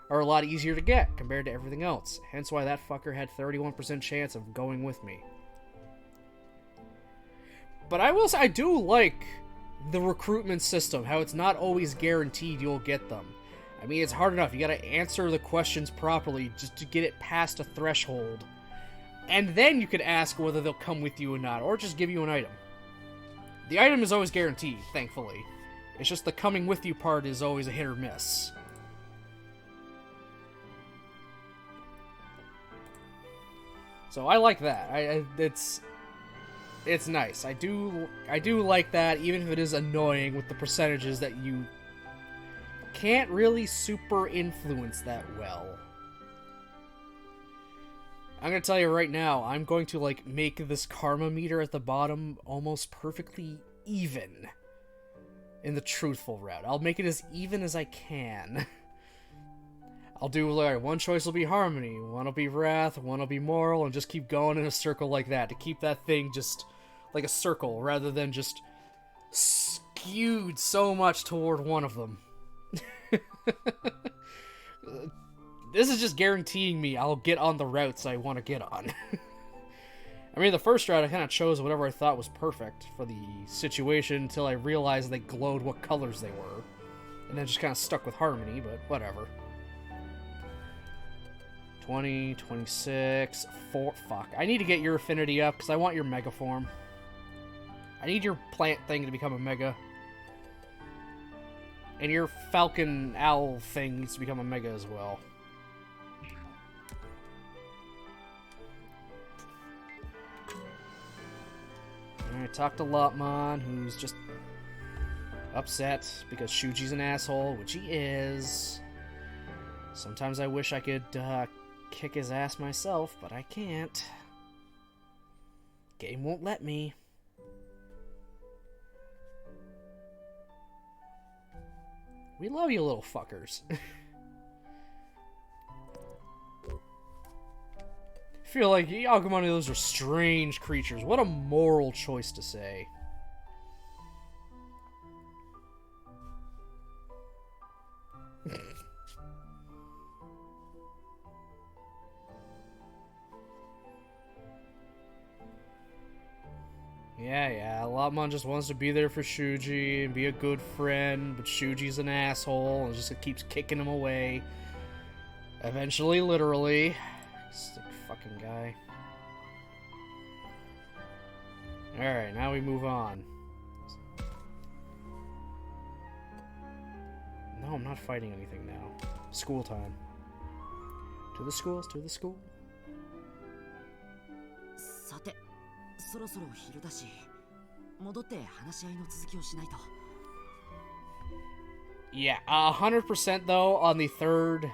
are a lot easier to get, compared to everything else. Hence why that fucker had 31% chance of going with me. But I will say, I do like the recruitment system, how it's not always guaranteed you'll get them. I mean, it's hard enough. You gotta answer the questions properly just to get it past a threshold. And then you could ask whether they'll come with you or not, or just give you an item. The item is always guaranteed, thankfully. It's just the coming with you part is always a hit or miss. So I like that. It's nice. I do like that, even if it is annoying with the percentages that you can't really super influence that well. I'm gonna tell you right now, I'm going to like make this karma meter at the bottom almost perfectly even in the truthful route. I'll make it as even as I can. I'll do like one choice will be harmony, one will be wrath, one will be moral, and just keep going in a circle like that to keep that thing just like a circle rather than just skewed so much toward one of them. This is just guaranteeing me I'll get on the routes I want to get on. I mean, the first route I kind of chose whatever I thought was perfect for the situation until I realized they glowed what colors they were. And then just kind of stuck with harmony, but whatever. 20, 26, 4... Fuck. I need to get your affinity up because I want your mega form. I need your plant thing to become a mega. And your falcon owl thing needs to become a mega as well. Alright, talk to Lotmon, who's just upset because Shuji's an asshole, which he is. Sometimes I wish I could kick his ass myself, but I can't. Game won't let me. We love you, little fuckers. I feel like Agumon, those are strange creatures. What a moral choice to say. Yeah, Lotmon just wants to be there for Shuji and be a good friend, but Shuji's an asshole and just keeps kicking him away. Eventually, literally. Sick fucking guy. Alright, now we move on. No, I'm not fighting anything now. School time. To the schools, to the school. さて、そろそろ昼だし、戻って話し合いの続きをしないと。 Yeah, 100% though, on the third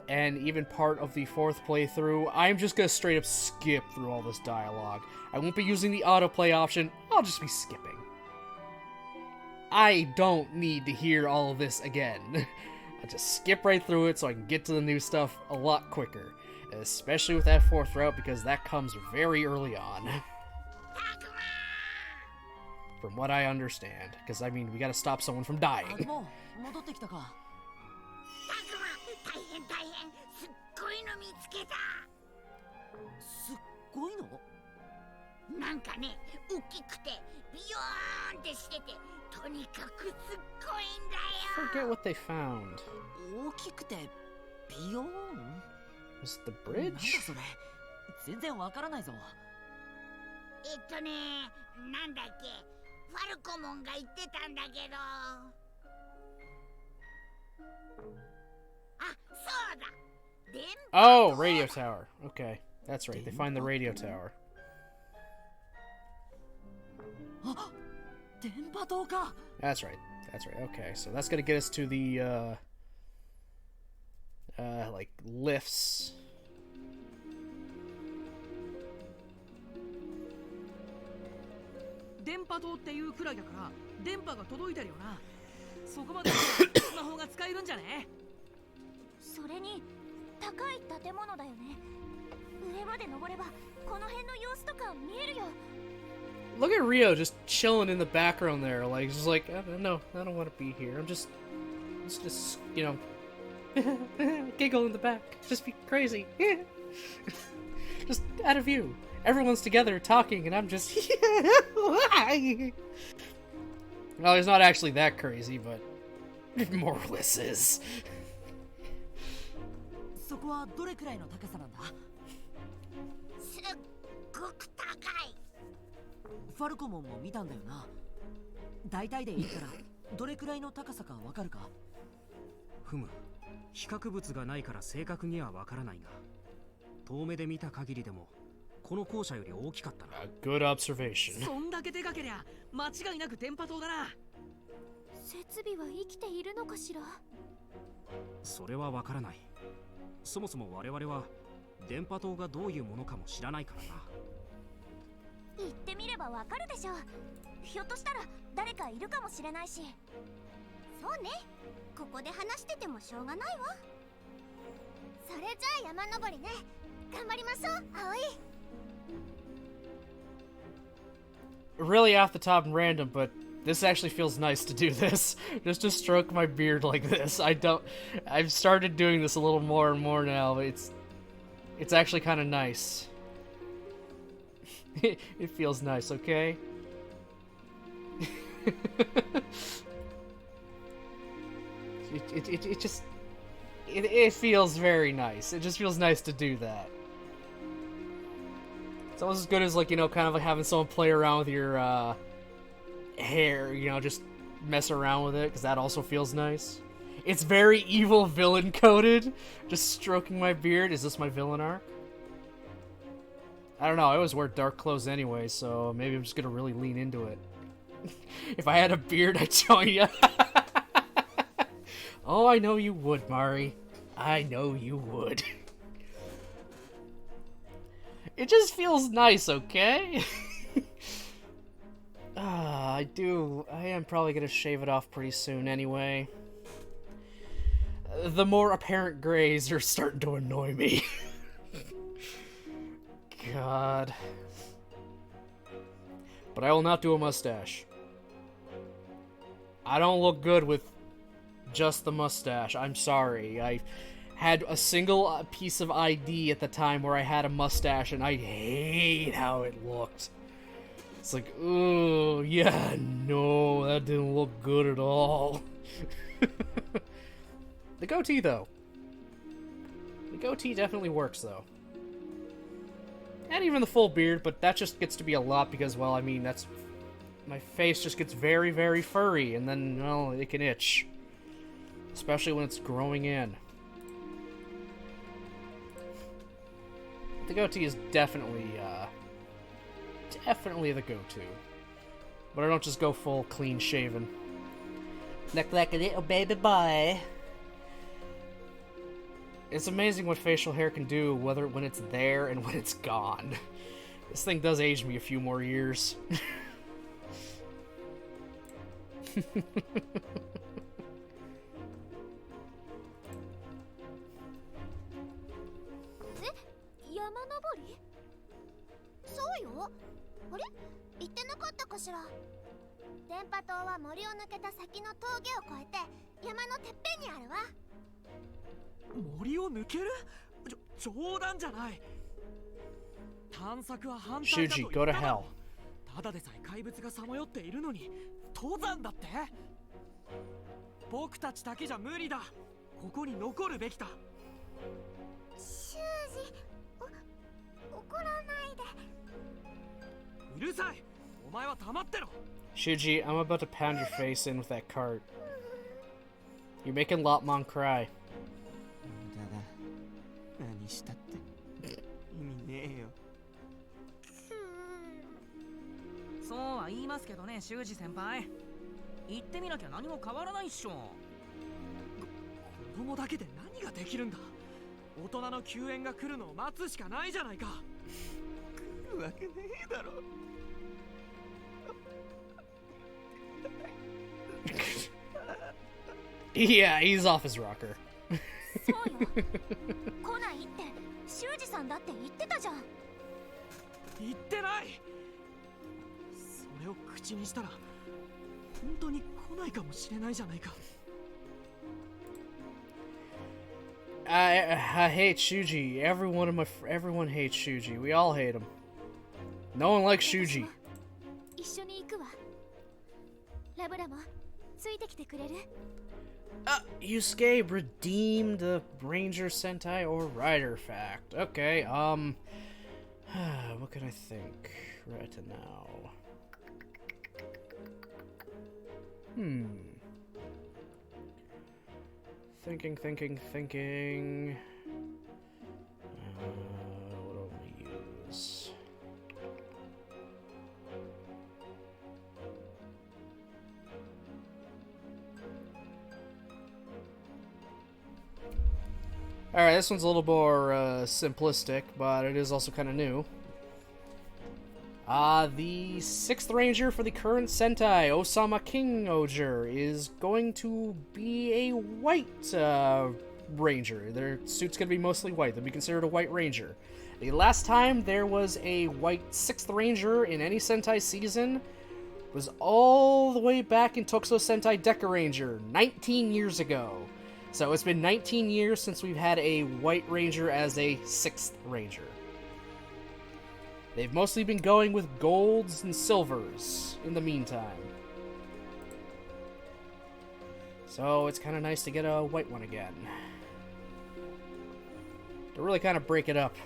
and even part of the fourth playthrough, I'm just gonna straight up skip through all this dialogue. I won't be using the autoplay option, I'll just be skipping. I don't need to hear all of this again. I'll just skip right through it so I can get to the new stuff a lot quicker. Especially with that fourth route, because that comes very early on. From what I understand. Because, I mean, we gotta stop someone from dying. なんかね、大きくてビヨーンってしてて、とにかくすっごいんだよ。 Forget what they found. 大きくてビヨーン Was it the なんだ bridge? それ全然わからないぞ。なんだっけ、ファルコモンが言ってたんだけど。あ、そうだ。電波 Oh, radio tower. Okay, that's right. They find the radio tower. あ、電波塔か。 That's right. That's right. Okay, so that's gonna get us to the, like, lifts. 電波塔っていうくらいだから電波が届いてるよな。そこまでスマホが使えるんじゃね。それに高い建物だよね。上まで登ればこの辺の様子とか見えるよ。 Look at Rio just chilling in the background there, like, just like, no, I don't want to be here. I'm just, you know, giggle in the back, just be crazy, just out of view. Everyone's together talking, and I'm just, well, he's not actually that crazy, but more or less is. そこはどれくらいの高さなんだ。すっごく高い。ファルコモンも見たんだよな。大体でいいからどれくらいの高さかわかるか。ふむ、比較物がないから正確にはわからないが、遠目で見た限りでもこの校舎より大きかったな。A good observation. そんだけでかけりゃ間違いなく電波塔だな。設備は生きているのかしら。それはわからない。そもそも我々は電波塔がどういうものかも知らないからな。行ってみればわかるでしょう。ひょっとしたら誰かいるかもしれないし。そうね、ここで話しててもしょうがないわ。それじゃあ山登りね。頑張りましょう、葵。 Really off the top and random, but this actually feels nice to do this. Just to stroke my beard like this. I've started doing this a little more and more now, but it's actually kind of nice. It feels nice, okay? it feels very nice. It just feels nice to do that. It's almost as good as, like, you know, kind of like having someone play around with your hair, you know, just mess around with it, because that also feels nice. It's very evil villain coded. Just stroking my beard. Is this my villain arc? I don't know, I always wear dark clothes anyway, so maybe I'm just gonna really lean into it. If I had a beard, I'd join you. Oh, I know you would, Mari. I know you would. It just feels nice, okay? I am probably gonna shave it off pretty soon anyway. The more apparent grays are starting to annoy me. God. But I will not do a mustache. I don't look good with just the mustache. I'm sorry. I had a single piece of ID at the time where I had a mustache, and I hate how it looked. It's like, oh, yeah, no, that didn't look good at all. The goatee, though. The goatee definitely works, though. And even the full beard, but that just gets to be a lot because, well, I mean, that's... My face just gets very, very furry, and then, well, it can itch. especially when it's growing in. The goatee is definitely the go-to. But I don't just go full clean shaven. Look like a little baby boy. It's amazing what facial hair can do, whether when it's there and when it's gone. This thing does age me a few more years. Shuji, go to hell. ただでさえ怪物がさまよっているのに登山だって。僕たちだけじゃ無理だ。ここに残るべきだ。修二、怒らないで。うるさい。お前は黙ってろ。 Shuji, I'm about to pound your face in with that cart. You're making Lopmon cry. 何したって意味ねえよ。そうは言いますけどね、修二先輩。言ってみなきゃ何も変わらないっしょ。子供だけで何ができるんだ。大人の救援が来るのを待つしかないじゃないか。来るわけねえだろ。Yeah, he's off his rocker. そうよ。来ないって修二さんだって言ってたじゃん。言ってない。それを口にしたら本当に来ないかもしれないじゃないか。I hate Shuji. Everyone hates Shuji. We all hate him. No one likes Shuji. 一緒に行くわ。ラブラもついてきてくれる？Yusuke redeemed the Ranger Sentai or Rider fact. Okay, what can I think right now? Thinking. What do I use? Alright, this one's a little more simplistic, but it is also kind of new. The 6th Ranger for the current Sentai, Osama King Oger, is going to be a white Ranger. Their suit's going to be mostly white. They'll be considered a white Ranger. The last time there was a white 6th Ranger in any Sentai season was all the way back in Tokusou Sentai Deca Ranger, 19 years ago. So it's been 19 years since we've had a white Ranger as a 6th Ranger. They've mostly been going with golds and silvers in the meantime. So it's kind of nice to get a white one again. To really kind of break it up.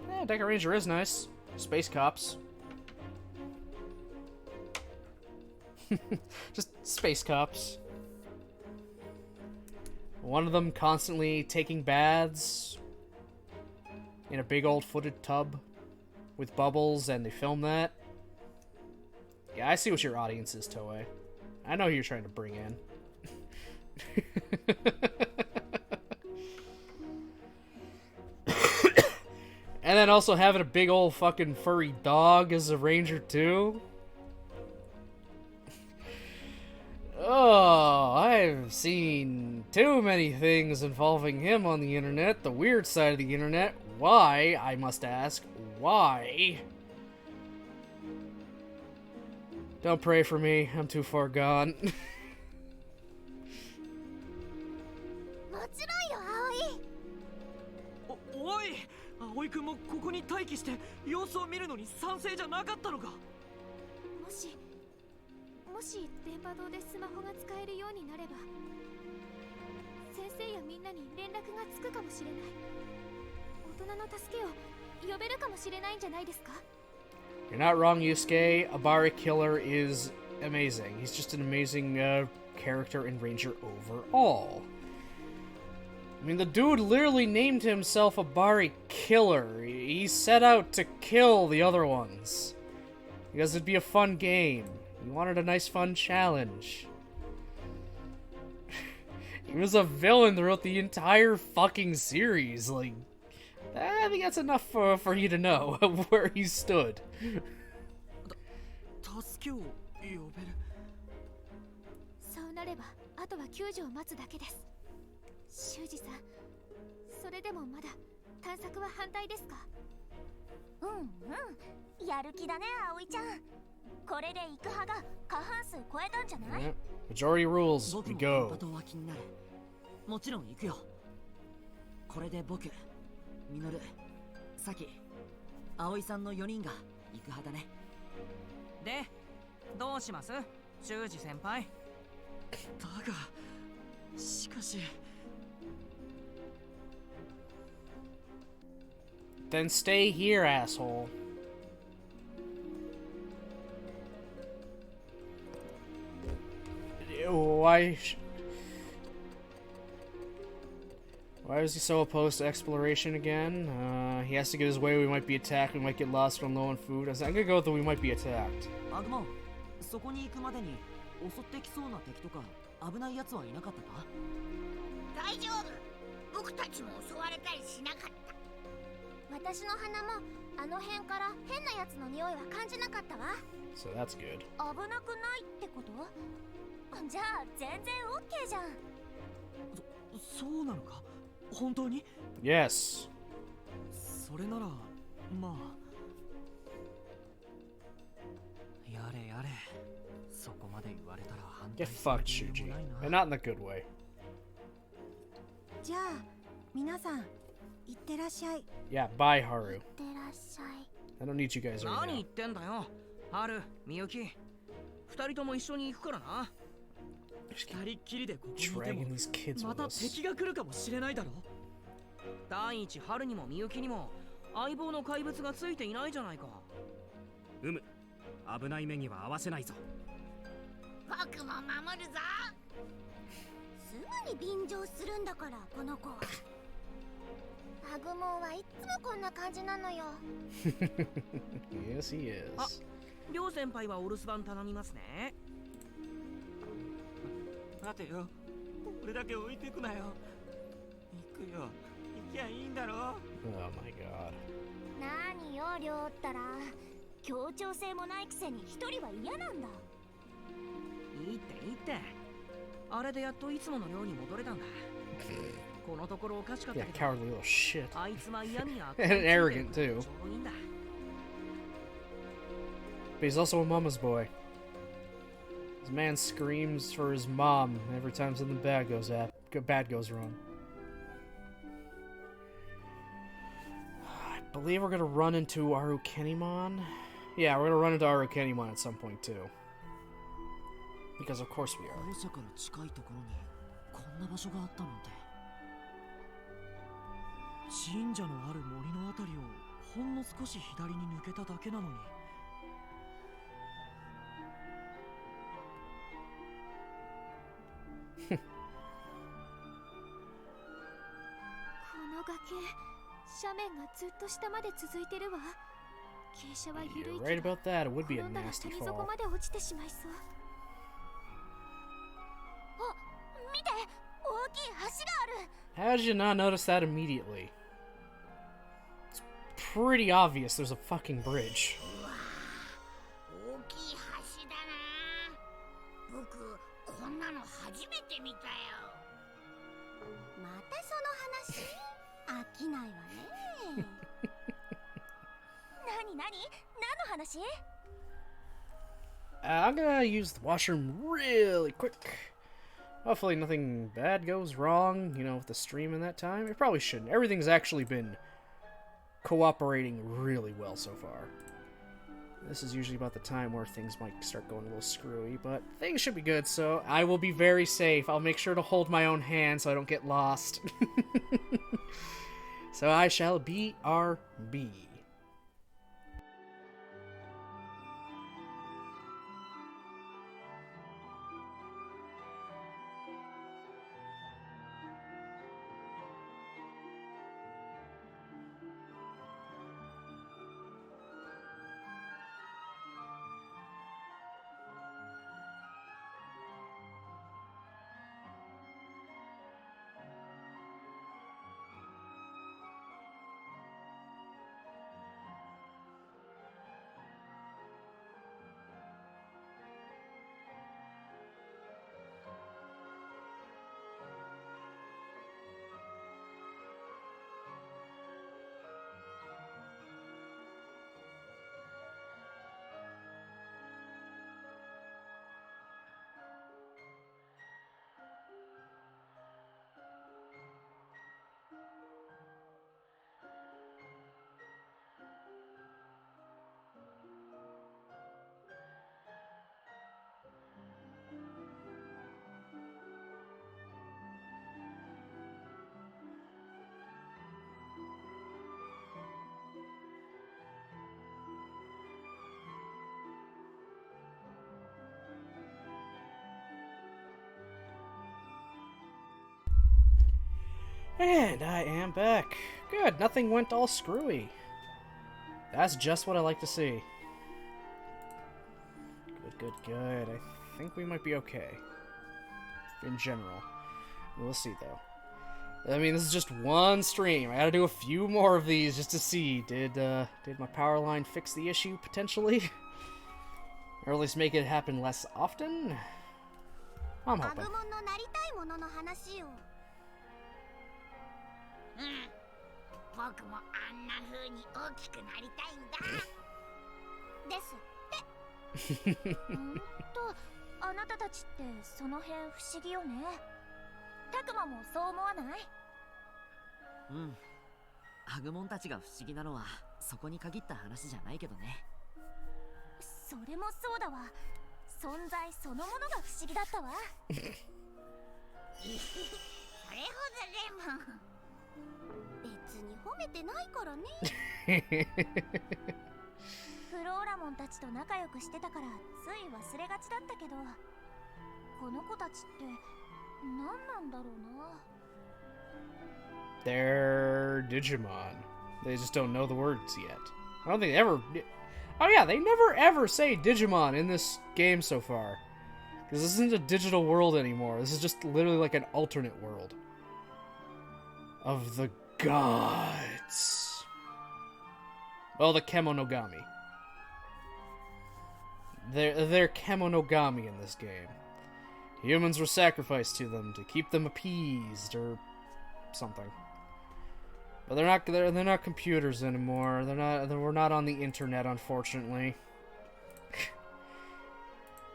Yeah, Deca Ranger is nice. Space cops. Just space cops. One of them constantly taking baths in a big old footed tub with bubbles, and they film that. Yeah, I see what your audience is, Toei. I know who you're trying to bring in. And then also having a big old fucking furry dog as a ranger, too. Oh, I've seen too many things involving him on the internet, the weird side of the internet. Why, I must ask, why? Don't pray for me, I'm too far gone. もちろんよ、葵。おい、葵くんもここに待機して様子を見るのに賛成じゃなかったのか。もし電波塔でスマホが使えるようになれば、先生やみんなに連絡がつくかもしれない。大人の助けを呼べるかもしれないんじゃないですか。You're not wrong, Yusuke. Abari Killer is amazing. He's just an amazing character and ranger overall. I mean, the dude literally named himself Abari Killer. He set out to kill the other ones. Because it'd be a fun game. He wanted a nice, fun challenge. He was a villain throughout the entire fucking series. Like, I think that's enough for you to know where he stood. 助けを呼べる。そうなればあとは救助を待つだけです。修二さん、それでもまだ探索は反対ですか？うんうん、やる気だね葵ちゃん。これで行く派が過半数超えたんじゃない？ Yeah. Majority rules. 僕 We も go. バトンは気になる。もちろん行くよ。これで僕、ミノル、サキ、葵さんの4人が行く派だね。で、どうします？修二先輩。だが、しかし。Then stay here, asshole. Why is he so opposed to exploration again? He has to get his way. We might be attacked. We might get lost from low on food. I'm gonna go with the we might be attacked. アグモン、そこに行くまでに襲ってきそうな敵とか危ない奴はいなかったか？大丈夫。僕たちも襲われたりしなかった。私の鼻もあの辺から変なやつの匂いは感じなかったわ。 So that's good. 危なくないってこと？じゃあ全然 OK じゃん。そうなのか？本当に？ Yes. それならまあやれやれ。そこまで言われたら反対 Get する fucked, 理由 Shuji. もない And な。 not in the good way. じゃあ皆さんいってらっしゃい。 Yeah, bye, Haru. いってらっしゃい。 I don't need you guys right 何言 now. ってんだよ。ハル、ミユキ。二人とも一緒に行くからな。二人っきりでここにいて Dragging も these kids ま with た us. 敵が来るかもしれないだろ。第一、ハルにもミユキにも相棒の怪物がついていないじゃないか。危ない目には合わせないぞ。僕も守るぞ。すぐに便乗するんだからこの子は。アグモンはいつもこんな感じなのよ。Yes, he is. りょう先輩はお留守番頼みますね。待てよ、俺だけ置いてくなよ。行くよ、行きゃいいんだろ。 Oh my god. 何よりょうったら協調性もないくせに一人は嫌なんだ。いいっていいって。あれでやっといつもの寮に戻れたんだ。このところおかしかった Yeah, けど、 cowardly little shit. あいつは嫌味や And arrogant, too. ちょうどいいんだ。 But he's also a mama's boy. This man screams for his mom every time something bad goes wrong. I believe we're gonna run into Arukenimon. Yeah, we're gonna run into Arukenimon at some point too. Because of course we are. 校舎から近いところにこんな場所があったなんて。神社のある森のあたりをほんの少し左に抜けただけなのに。この崖、斜面がずっと下まで続いてるわ。傾斜は緩い You're け right ど about that. It would be a 転んだら nasty 谷底 fall. まで落ちてしまいそう。あ、見て、大きい橋がある。 How did you not notice that immediately? It's pretty obvious there's a fucking bridge. 大きい橋だな。僕こんなの初めて見たよ。またその話飽きないわね。何何の話？ I'm gonna use the washroom really quick. Hopefully nothing bad goes wrong, you know, with the stream in that time. It probably shouldn't. Everything's actually been cooperating really well so far. This is usually about the time where things might start going a little screwy, but things should be good, so I will be very safe. I'll make sure to hold my own hand so I don't get lost. So I shall BRB. And I am back. Good, nothing went all screwy. That's just what I like to see. Good. I think we might be okay. In general. We'll see, though. I mean, this is just one stream. I gotta do a few more of these just to see. Did my power line fix the issue, potentially? Or at least make it happen less often? I'm hoping. 僕もあんな風に大きくなりたいんだ。ですってあなたたちってその辺不思議よね。たくまもそう思わない？うん。アグモンたちが不思議なのはそこに限った話じゃないけどね。それもそうだわ。存在そのものが不思議だったわ。それほどでも。別に褒めてないからね。フローラモンたちと仲良くしてたからつい忘れがちだったけど、この子たちって何なんだろうな。They're Digimon. They just don't know the words yet. I don't think they ever... Oh yeah, they never ever say Digimon in this game so far. Because this isn't a digital world anymore. This is just literally like an alternate world. Of the gods. Well, the Kemonogami. They're Kemonogami in this game. Humans were sacrificed to them to keep them appeased or something. But they're not computers anymore. We're not on the internet, unfortunately.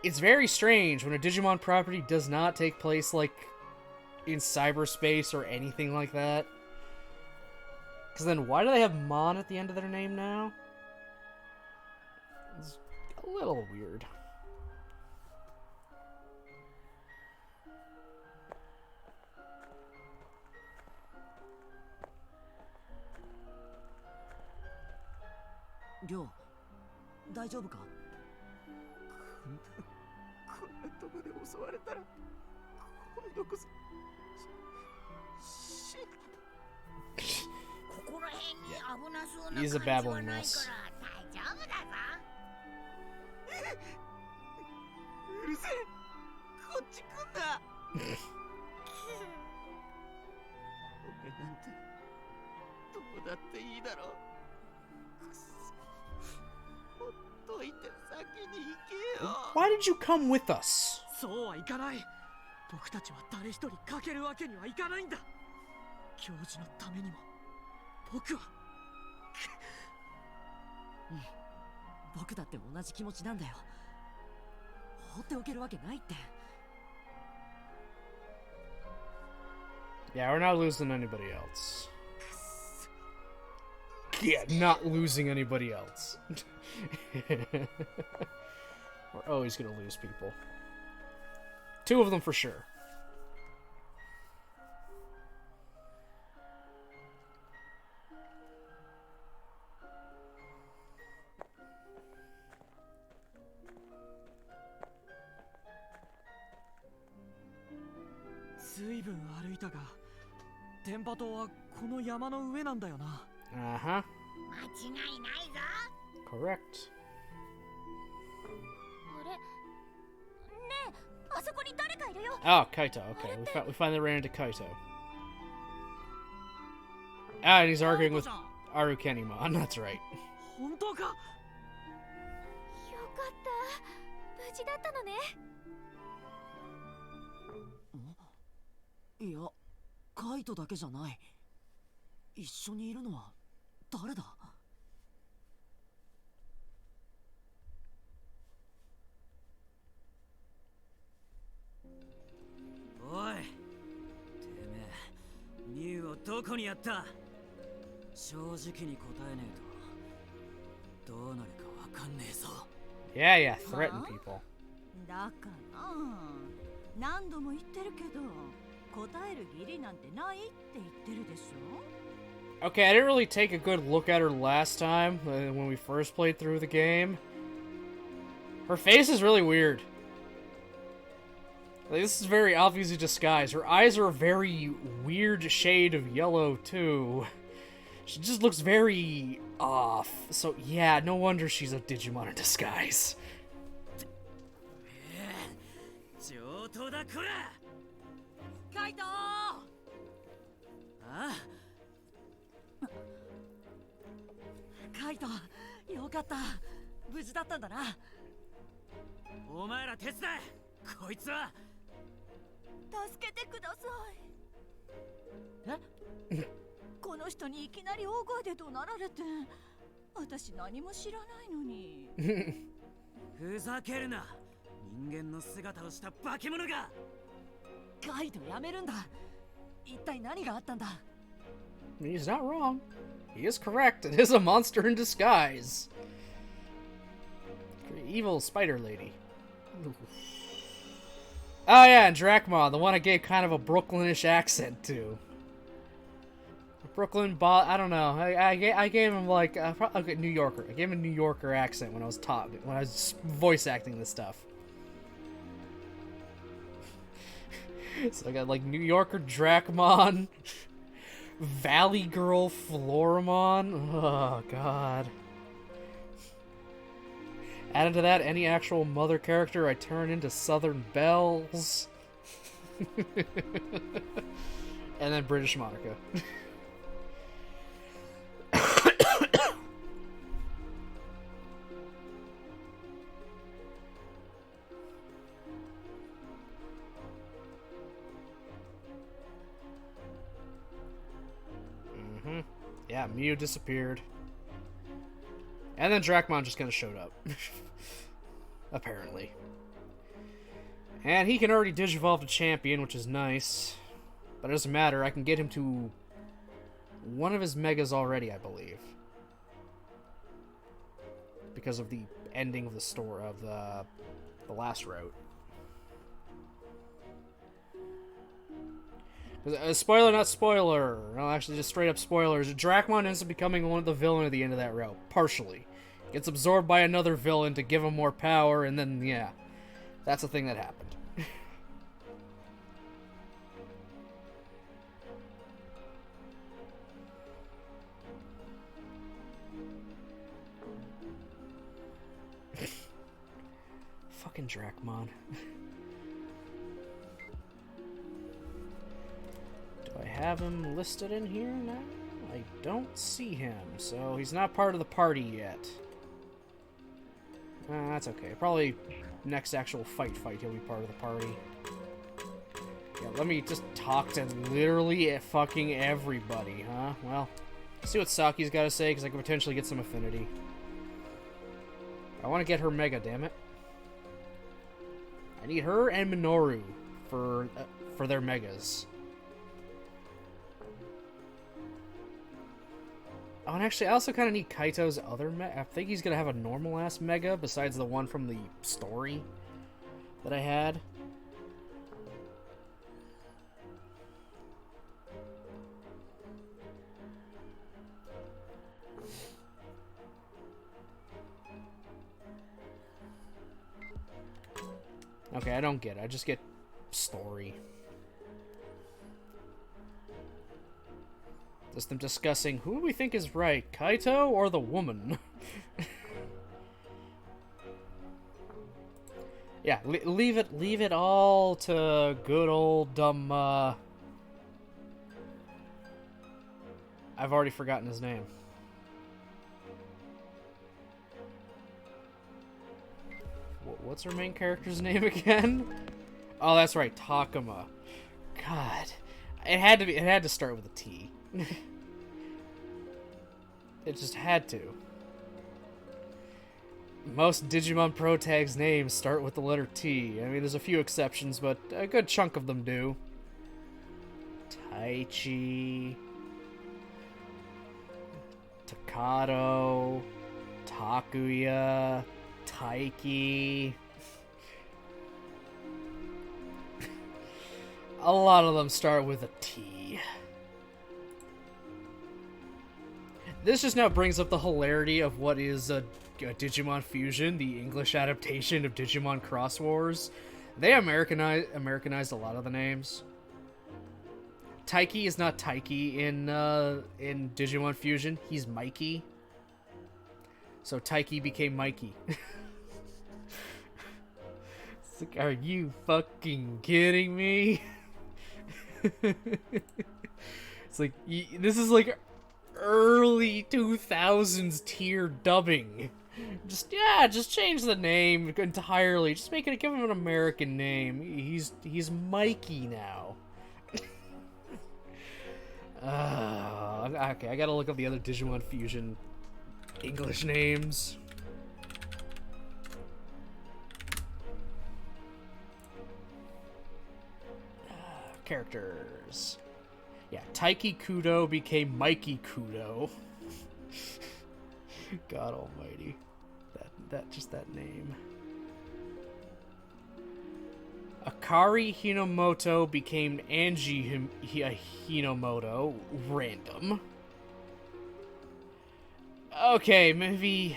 It's very strange when a Digimon property does not take place like in cyberspace or anything like that. Because then why do they have Mon at the end of their name now? It's a little weird. Ryo, 大丈夫か？こんなとこで襲われたら今度こそここら辺に危なそうな He's a 感じは babbling ない mess. から大丈夫だぞ。うるせえこっち来んな俺なんてどうだっていいだろくそほっといて先に行けよ Why did you come with us? そうはいかない僕たちは誰一人かけるわけにはいかないんだ教授のためにも僕は僕だって同じ気持ちなんだよ。放っておけるわけないって。Yeah, we're not losing anybody else. Yeah, not losing anybody else. We're always gonna lose people. 2 of them for sure. Uh-huh. 間違いないぞ。 Correct. あれねえ、あそこに誰かいるよ。 Oh, Kaito. Okay, we finally ran into Kaito. Ah, and he's arguing with Arukenimon. That's right. 本当かよかった無事だったのね。いや、カイトだけじゃない。一緒にいるのは誰だ？おい、てめえ、ミュウをどこにやった？正直に答えねえとどうなるかわかんねえぞ。Yeah, threaten people. だから何度も言ってるけど答える義理なんてないって言ってるでしょ。 Okay, I didn't really take a good look at her last time when we first played through the game. Her face is really weird. Like, this is very obviously disguised. Her eyes are a very weird shade of yellow, too. She just looks very off. So, yeah, no wonder she's a Digimon in disguise. 上等だこら。カイト。あ？カイト、よかった。無事だったんだな。お前ら手伝え。こいつは。助けてください。え？この人にいきなり大声で怒鳴られて、私何も知らないのに。ふざけるな。人間の姿をした化け物が。カイトやめるんだ。一体何があったんだ。He's not wrong. He is correct. It is a monster in disguise. Evil spider lady. Oh yeah, and Drachma, the one I gave kind of a Brooklynish accent to. Brooklyn, I don't know. I gave him like okay, New Yorker. I gave him a New Yorker accent when I was voice acting this stuff. So I got like New Yorker Drachmon, Valley Girl Floramon. Oh god. Added to that, any actual mother character I turn into Southern Bells. And then British Monica. Yeah, Mew disappeared. And then Drachmon just kind of showed up. Apparently. And he can already Digivolve to Champion, which is nice. But it doesn't matter, I can get him to one of his Megas already, I believe. Because of the ending of the story of the last route. Spoiler, not spoiler. No, actually, just straight up spoilers. Drachmon ends up becoming one of the villain at the end of that route. Partially. Gets absorbed by another villain to give him more power, and then, yeah. That's the thing that happened. Fucking Drachmon. I have him listed in here now? I don't see him, so he's not part of the party yet. That's okay. Probably next actual fight he'll be part of the party. Yeah, let me just talk to literally fucking everybody, huh? Well, see what Saki's got to say, because I could potentially get some affinity. I want to get her Mega, damn it. I need her and Minoru for their Megas. Oh, and actually, I also kind of need Kaito's other Mega. I think he's going to have a normal-ass Mega, besides the one from the story that I had. Okay, I don't get it. I just get story. Just them discussing who we think is right, Kaito or the woman. Yeah, leave it all to good old dumb. I've already forgotten his name. What's her main character's name again? Oh, that's right, Takuma. God, it had to start with a T. It just had to. Most Digimon Pro tags names start with the letter T. I mean, there's a few exceptions, but a good chunk of them do. Taichi, Takato, Takuya, Taiki. A lot of them start with a T. This just now brings up the hilarity of what is a Digimon Fusion, the English adaptation of Digimon Cross Wars. They Americanized a lot of the names. Taiki is not Taiki in Digimon Fusion. He's Mikey. So Taiki became Mikey. It's like, are you fucking kidding me? It's like, this is like early 2000s tier dubbing. Just change the name entirely. Just give him an American name. He's Mikey now. Okay, I gotta look up the other Digimon Fusion English names. Characters. Yeah, Taiki Kudo became Mikey Kudo. God almighty. That name. Akari Hinomoto became Angie Hinomoto. Random. Okay, maybe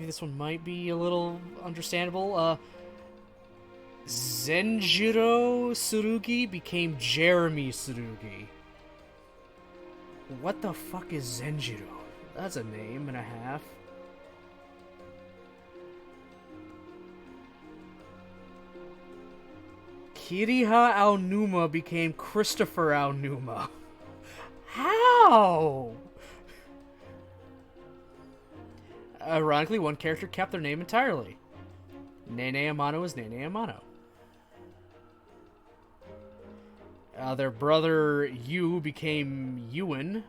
this one might be a little understandable. Zenjiro Tsurugi became Jeremy Tsurugi. What the fuck is Zenjiro? That's a name and a half. Kiriha Aonuma became Christopher Aonuma. How? Ironically, one character kept their name entirely. Nene Amano is Nene Amano. Their brother Yu became Ewan.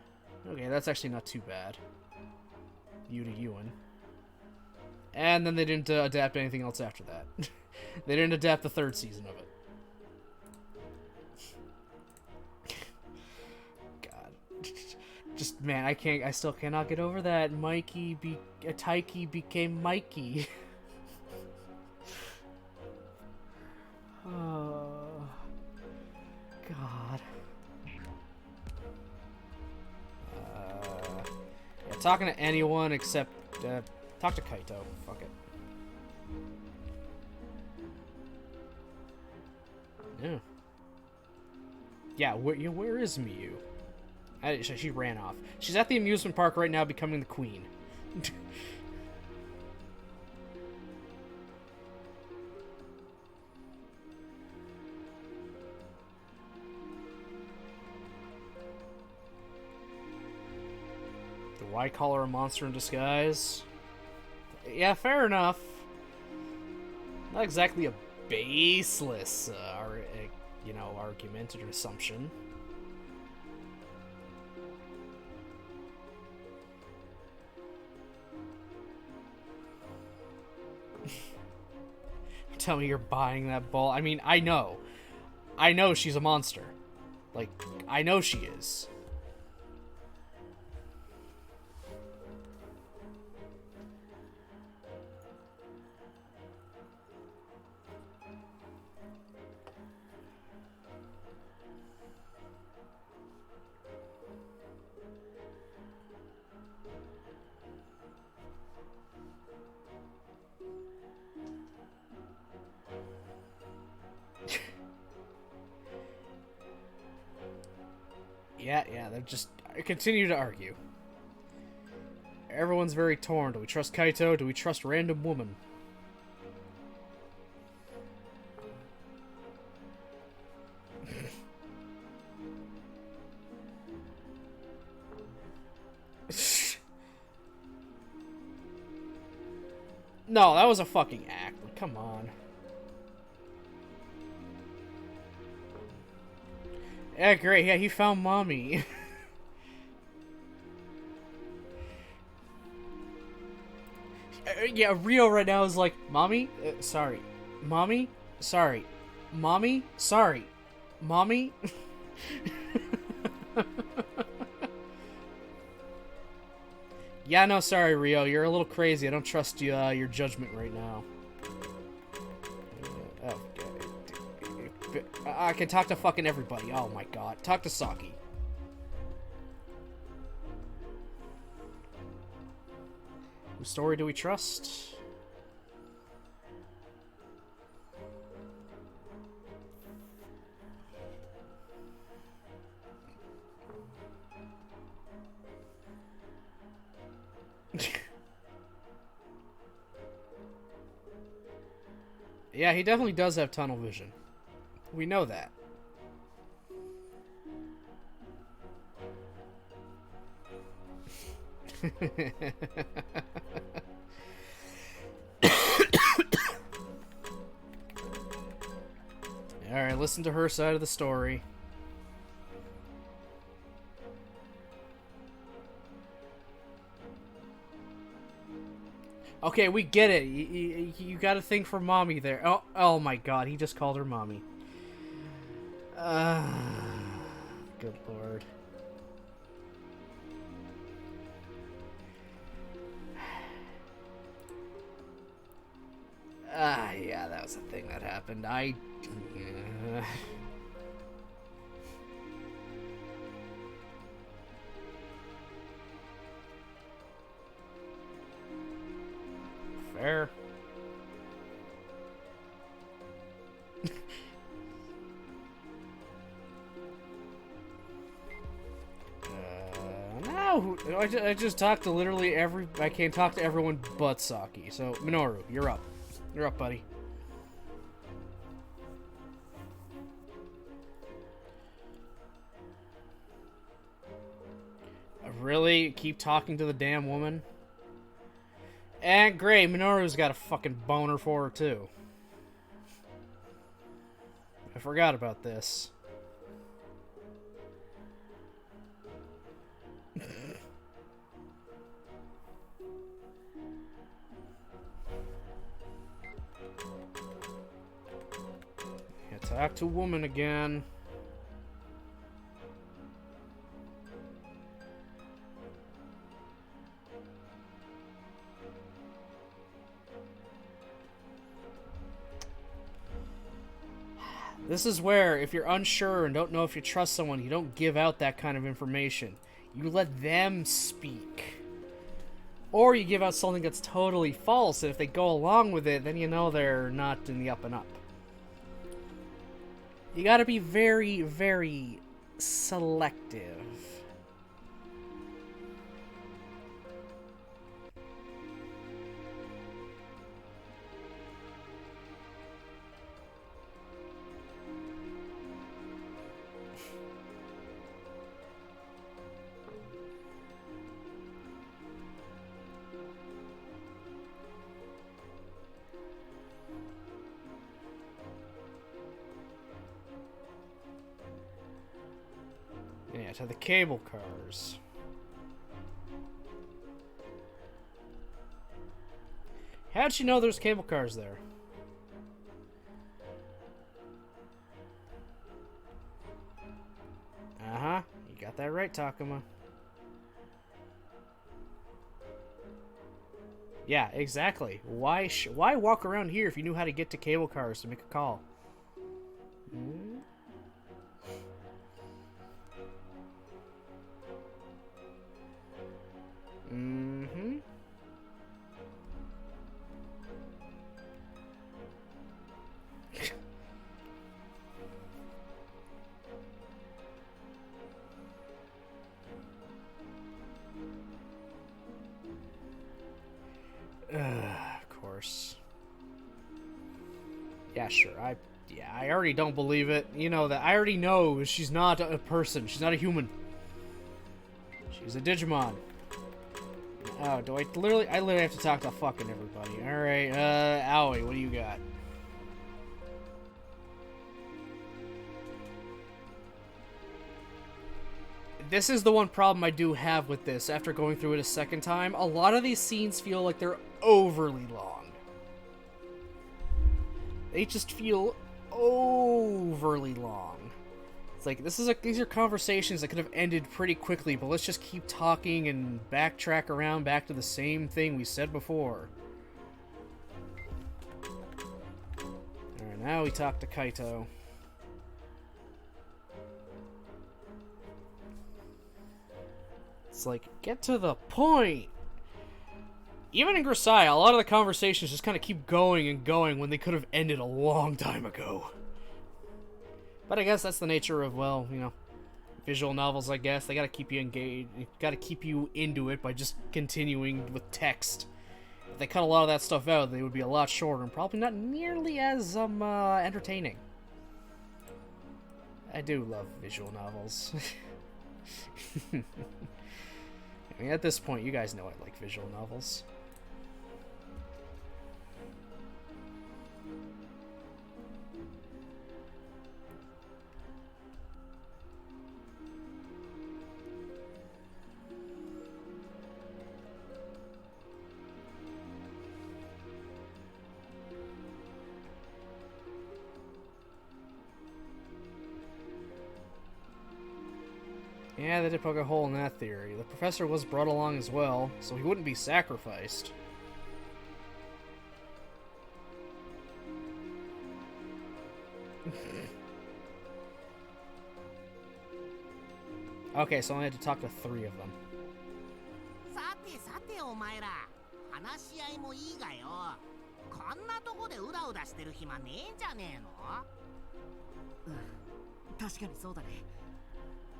Okay, that's actually not too bad. Yu to Ewan. And then they didn't adapt anything else after that. They didn't adapt the third season of it. God. Just, man, I still cannot get over that. Taiki became Mikey. Oh, God. Yeah, talking to anyone except, talk to Kaito. Fuck it. Yeah. Yeah, where is Miyu? She ran off. She's at the amusement park right now becoming the queen. Why call her a monster in disguise? Yeah, fair enough. Not exactly a baseless, argument or assumption. Tell me you're buying that ball. I mean, I know. I know she's a monster. Like, I know she is. Yeah, they're just continue to argue. Everyone's very torn. Do we trust Kaito? Do we trust random woman? No, that was a fucking act. Like, come on. Yeah, great. Yeah, he found mommy. Yeah, Rio right now is like, mommy, sorry. Mommy, sorry. Mommy, sorry. Mommy. Yeah, no, sorry, Rio. You're a little crazy. I don't trust you, your judgment right now. I can talk to fucking everybody. Oh my god. Talk to Saki. Whose story do we trust? Yeah, he definitely does have tunnel vision. We know that. Alright, listen to her side of the story. Okay, we get it. You got a thing for mommy there. Oh my god, he just called her mommy. Good lord. Yeah, that was a thing that happened. Fair. No! I just talked to literally I can't talk to everyone but Saki. So, Minoru, you're up. You're up, buddy. Really? Keep talking to the damn woman? And great, Minoru's got a fucking boner for her, too. I forgot about this. Talk to woman again. This is where, if you're unsure and don't know if you trust someone, you don't give out that kind of information. You let them speak. Or you give out something that's totally false, and if they go along with it, then you know they're not in the up and up. You gotta be very, very selective. Yeah, to the cable cars. How'd she know there's cable cars there? Uh-huh. You got that right, Takuma. Yeah, exactly. Why walk around here if you knew how to get to cable cars to make a call? Hmm? Mm-hmm. Of course. Yeah, sure. I already don't believe it. You know that. I already know she's not a person. She's not a human. She's a Digimon. Oh, I literally have to talk to fucking everybody. Alright, Aoi, what do you got? This is the one problem I do have with this after going through it a second time. A lot of these scenes feel like they're overly long. They just feel overly long. It's like, these are conversations that could have ended pretty quickly, but let's just keep talking and backtrack around back to the same thing we said before. Alright, now we talk to Kaito. It's like, get to the point! Even in Grisaya, a lot of the conversations just kind of keep going and going when they could have ended a long time ago. But I guess that's the nature of, well, you know, visual novels, I guess. They gotta keep you engaged, gotta keep you into it by just continuing with text. If they cut a lot of that stuff out, they would be a lot shorter and probably not nearly as entertaining. I do love visual novels. I mean, at this point, you guys know I like visual novels. Yeah, they did poke a hole in that theory. The professor was brought along as well, so he wouldn't be sacrificed. Okay, so I had to talk to 3 of them. さてさてお前ら、話し合いもいいがよ。こんなとこでうだうだしてる暇ねえんじゃねえの？確かにそうだね。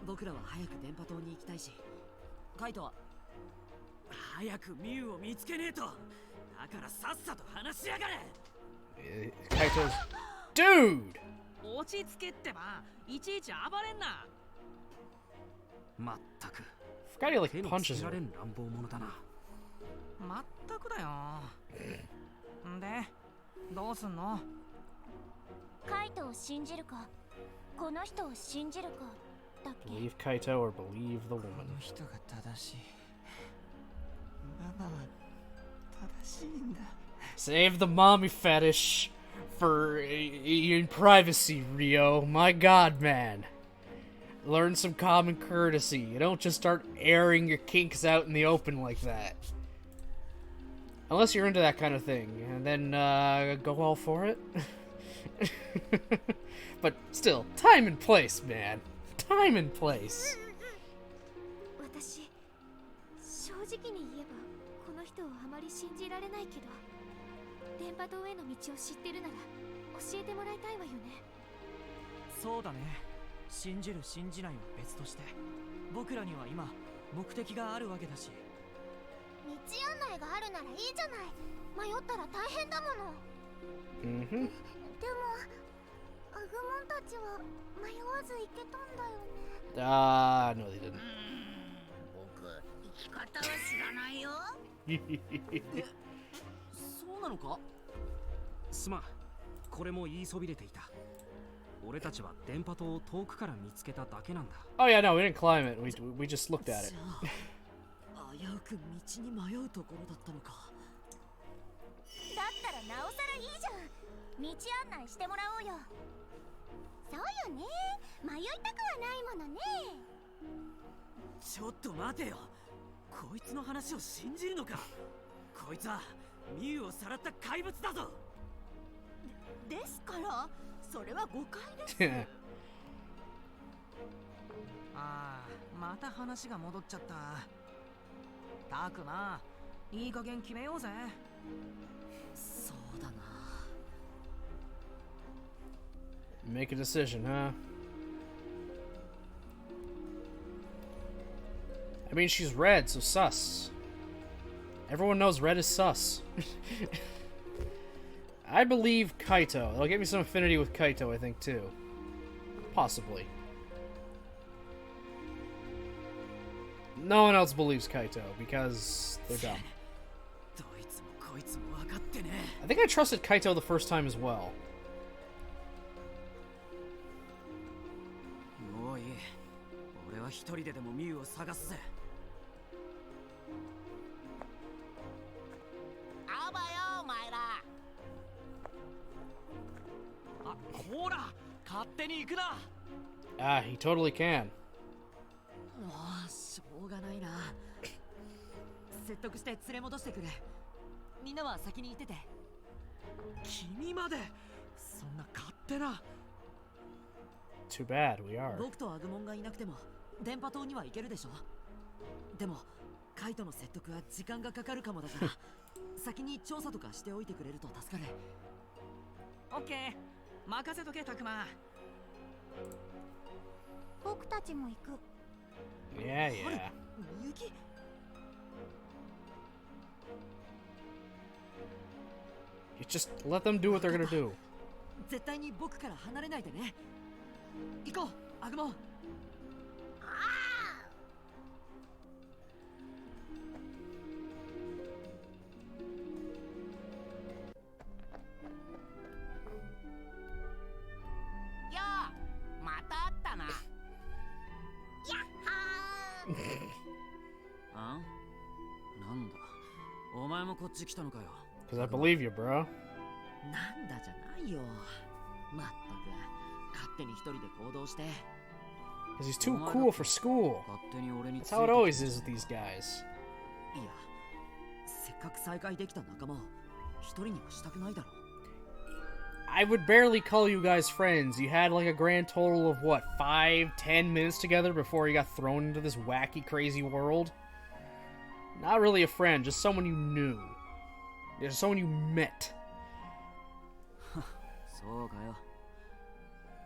僕らは早く電波塔に行きたいし、カイトは早くミュウを見つけねえと。だからさっさと話しやがれ。Kaito's... Dude! 落ち着けってば、いちいち暴れんな。まったく。Forgot he like punches られ her. ん乱暴者だな。まったくだよ。んで、どうすんの？カイトを信じるか、この人を信じるかだっけ。 Believe Kaito or believe the woman. この人が正しい。ママは正しいんだ。 Save the mommy fetish for in privacy, Rio. My god, man. Learn some common courtesy. You don't just start airing your kinks out in the open like that. Unless you're into that kind of thing, and then go all for it. But still, time and place, man. Time and place. 私、正直に言えばこの人をあまり信じられないけど、電波塔への道を知ってるなら教えてもらいたいわよね。そうだね。信じる信じないは別として、僕らには今目的があるわけだし。道案内があるならいいじゃない。迷ったら大変だもの。でもアグモンたちは迷わず行けたんだよね。No, they didn't. 僕、生き方は知らないよ。そうなのか？すまん。これも言いそびれていた。俺たちは電波塔を遠くから見つけただけなんだ。Oh yeah, no, we didn't climb it. We just looked at it. 危うく道に迷うところだったのか。だったらなおさらいいじゃん。道案内してもらおうよ。そうよね。迷いたくはないものね。ちょっと待てよ。こいつの話を信じるのか。こいつはミュウをさらった怪物だぞ。ですからそれは誤解です。ああ、また話が戻っちゃった。たくま、いい加減決めようぜ。そうだな。Make a decision, huh? I mean, she's red, so sus. Everyone knows red is sus. I believe Kaito. It'll get me some affinity with Kaito, I think, too. Possibly. No one else believes Kaito, because they're dumb. I think I trusted Kaito the first time as well. もういい。俺は一人ででもミュウを探すぜ。あばよお前ら。あ、ほら、勝手に行くな。Ah, he totally can. もうしょうがないな。説得して連れ戻してくれ。みんなは先に行ってて。君までそんな勝手な。Too bad, we are. 僕とアグモンがいなくても電波塔には行けるでしょ。でもカイトの説得は時間がかかるかもだから先に調査とかしておいてくれると助かる。オッケー、任せとけタクマ。僕たちも行く。 Yeah, yeah. みゆき You just let them do what they're gonna do. 絶対に僕から離れないでね。行こう、アグモ。よう、また会ったな。あんなんだ、お前もこっち来たのかよ。 Because I believe you, bro. なんだじゃないよ。まったく、勝手に一人で行動して。 Because he's too cool for school. 勝手に俺に That's how it always is with these guys. いや、せっかく再会できた仲間を一人にはしたくないだろう。 I would barely call you guys friends. You had like a grand total of what, 5-10 minutes together before you got thrown into this wacky, crazy world? Not really a friend, just someone you knew. Just someone you met. そうかよ。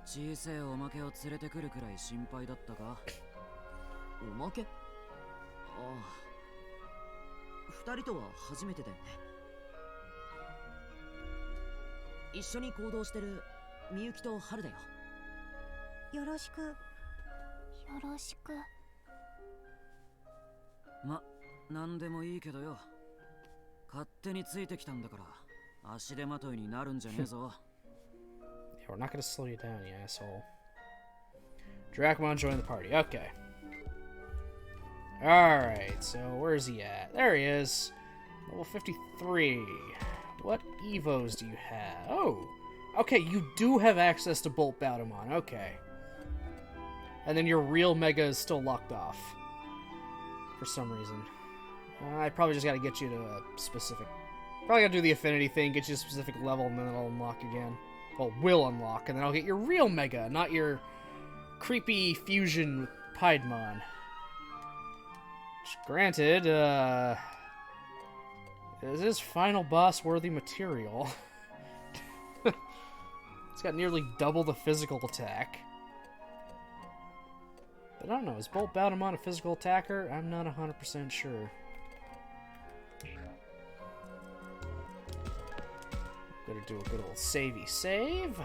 小さいおまけを連れてくるくらい心配だったか。おまけ？ああ。二人とは初めてだよね。一緒に行動してるみゆきと春だよ。よろしく。よろしく。ま、なんでもいいけどよ。勝手についてきたんだから、足手まといになるんじゃねえぞ。Yeah, we're not gonna slow you down, you asshole. Dracmon joined the party. Okay. Alright, so where's he at? There he is. Level 53. What Evos do you have? Oh! Okay, you do have access to Bolt Battlemon. Okay. And then your real Mega is still locked off. For some reason. I probably just gotta get you to a specific... Probably gotta do the affinity thing, get you a specific level, and then it'll unlock again. Well, will unlock, and then I'll get your real Mega, not your creepy fusion with Piedmon. Which, granted, is this final boss worthy material? It's got nearly double the physical attack. But I don't know, is Bolt Battlemon a physical attacker? I'm not 100% sure. Gonna do a good old savey save.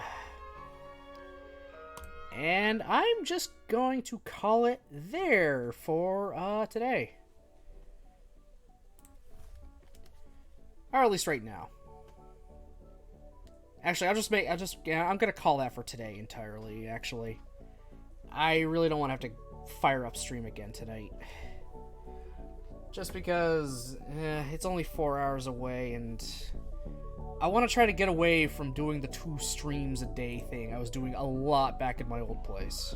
And I'm just going to call it there for today. Or at least right now. Actually, I'm gonna call that for today entirely, actually. I really don't want to have to fire up stream again tonight. Just because it's only 4 hours away, and I want to try to get away from doing the 2 streams a day thing I was doing a lot back in my old place.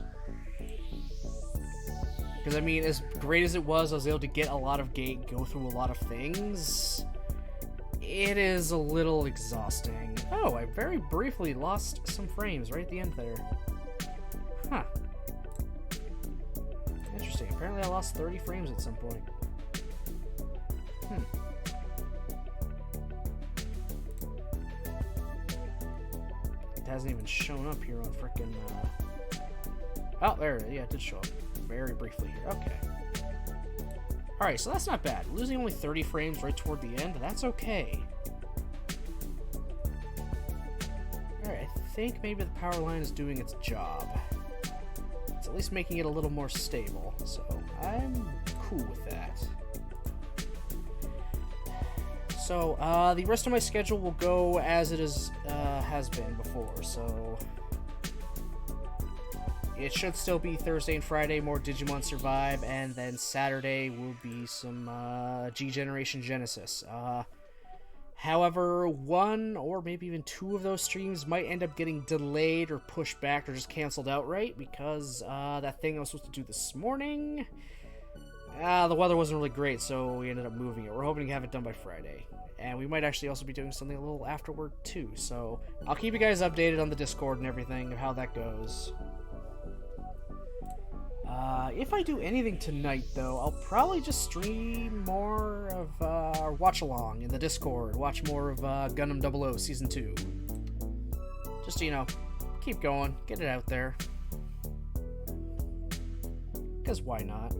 Because, I mean, as great as it was, I was able to get a lot of go through a lot of things. It is a little exhausting. Oh, I very briefly lost some frames right at the end there. Huh. Interesting. Apparently I lost 30 frames at some point. It hasn't even shown up here on frickin', Oh, there, yeah, it did show up very briefly here. Okay. Alright, so that's not bad. Losing only 30 frames right toward the end, that's okay. Alright, I think maybe the power line is doing its job. It's at least making it a little more stable, so I'm cool with that. So, the rest of my schedule will go as it has been before, so it should still be Thursday and Friday, more Digimon Survive, and then Saturday will be some G-Generation Genesis. However, 1 or maybe even 2 of those streams might end up getting delayed or pushed back or just canceled outright because that thing I was supposed to do this morning, the weather wasn't really great, so we ended up moving it. We're hoping to have it done by Friday. And we might actually also be doing something a little afterward too, so I'll keep you guys updated on the Discord and everything of how that goes. If I do anything tonight, though, I'll probably just stream more of our watch-along in the Discord. Watch more of Gundam 00 Season 2. Just, you know, keep going. Get it out there. because why not?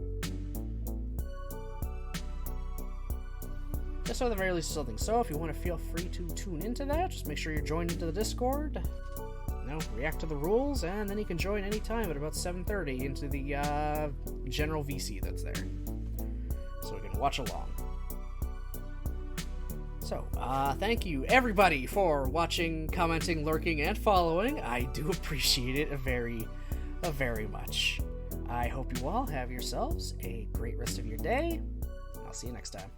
Just so at the very least something. So if you want to feel free to tune into that, just make sure you're joined into the Discord. You know, react to the rules, and then you can join anytime at about 7:30 into the general VC that's there. So we can watch along. So, thank you everybody for watching, commenting, lurking, and following. I do appreciate it very much. I hope you all have yourselves a great rest of your day. I'll see you next time.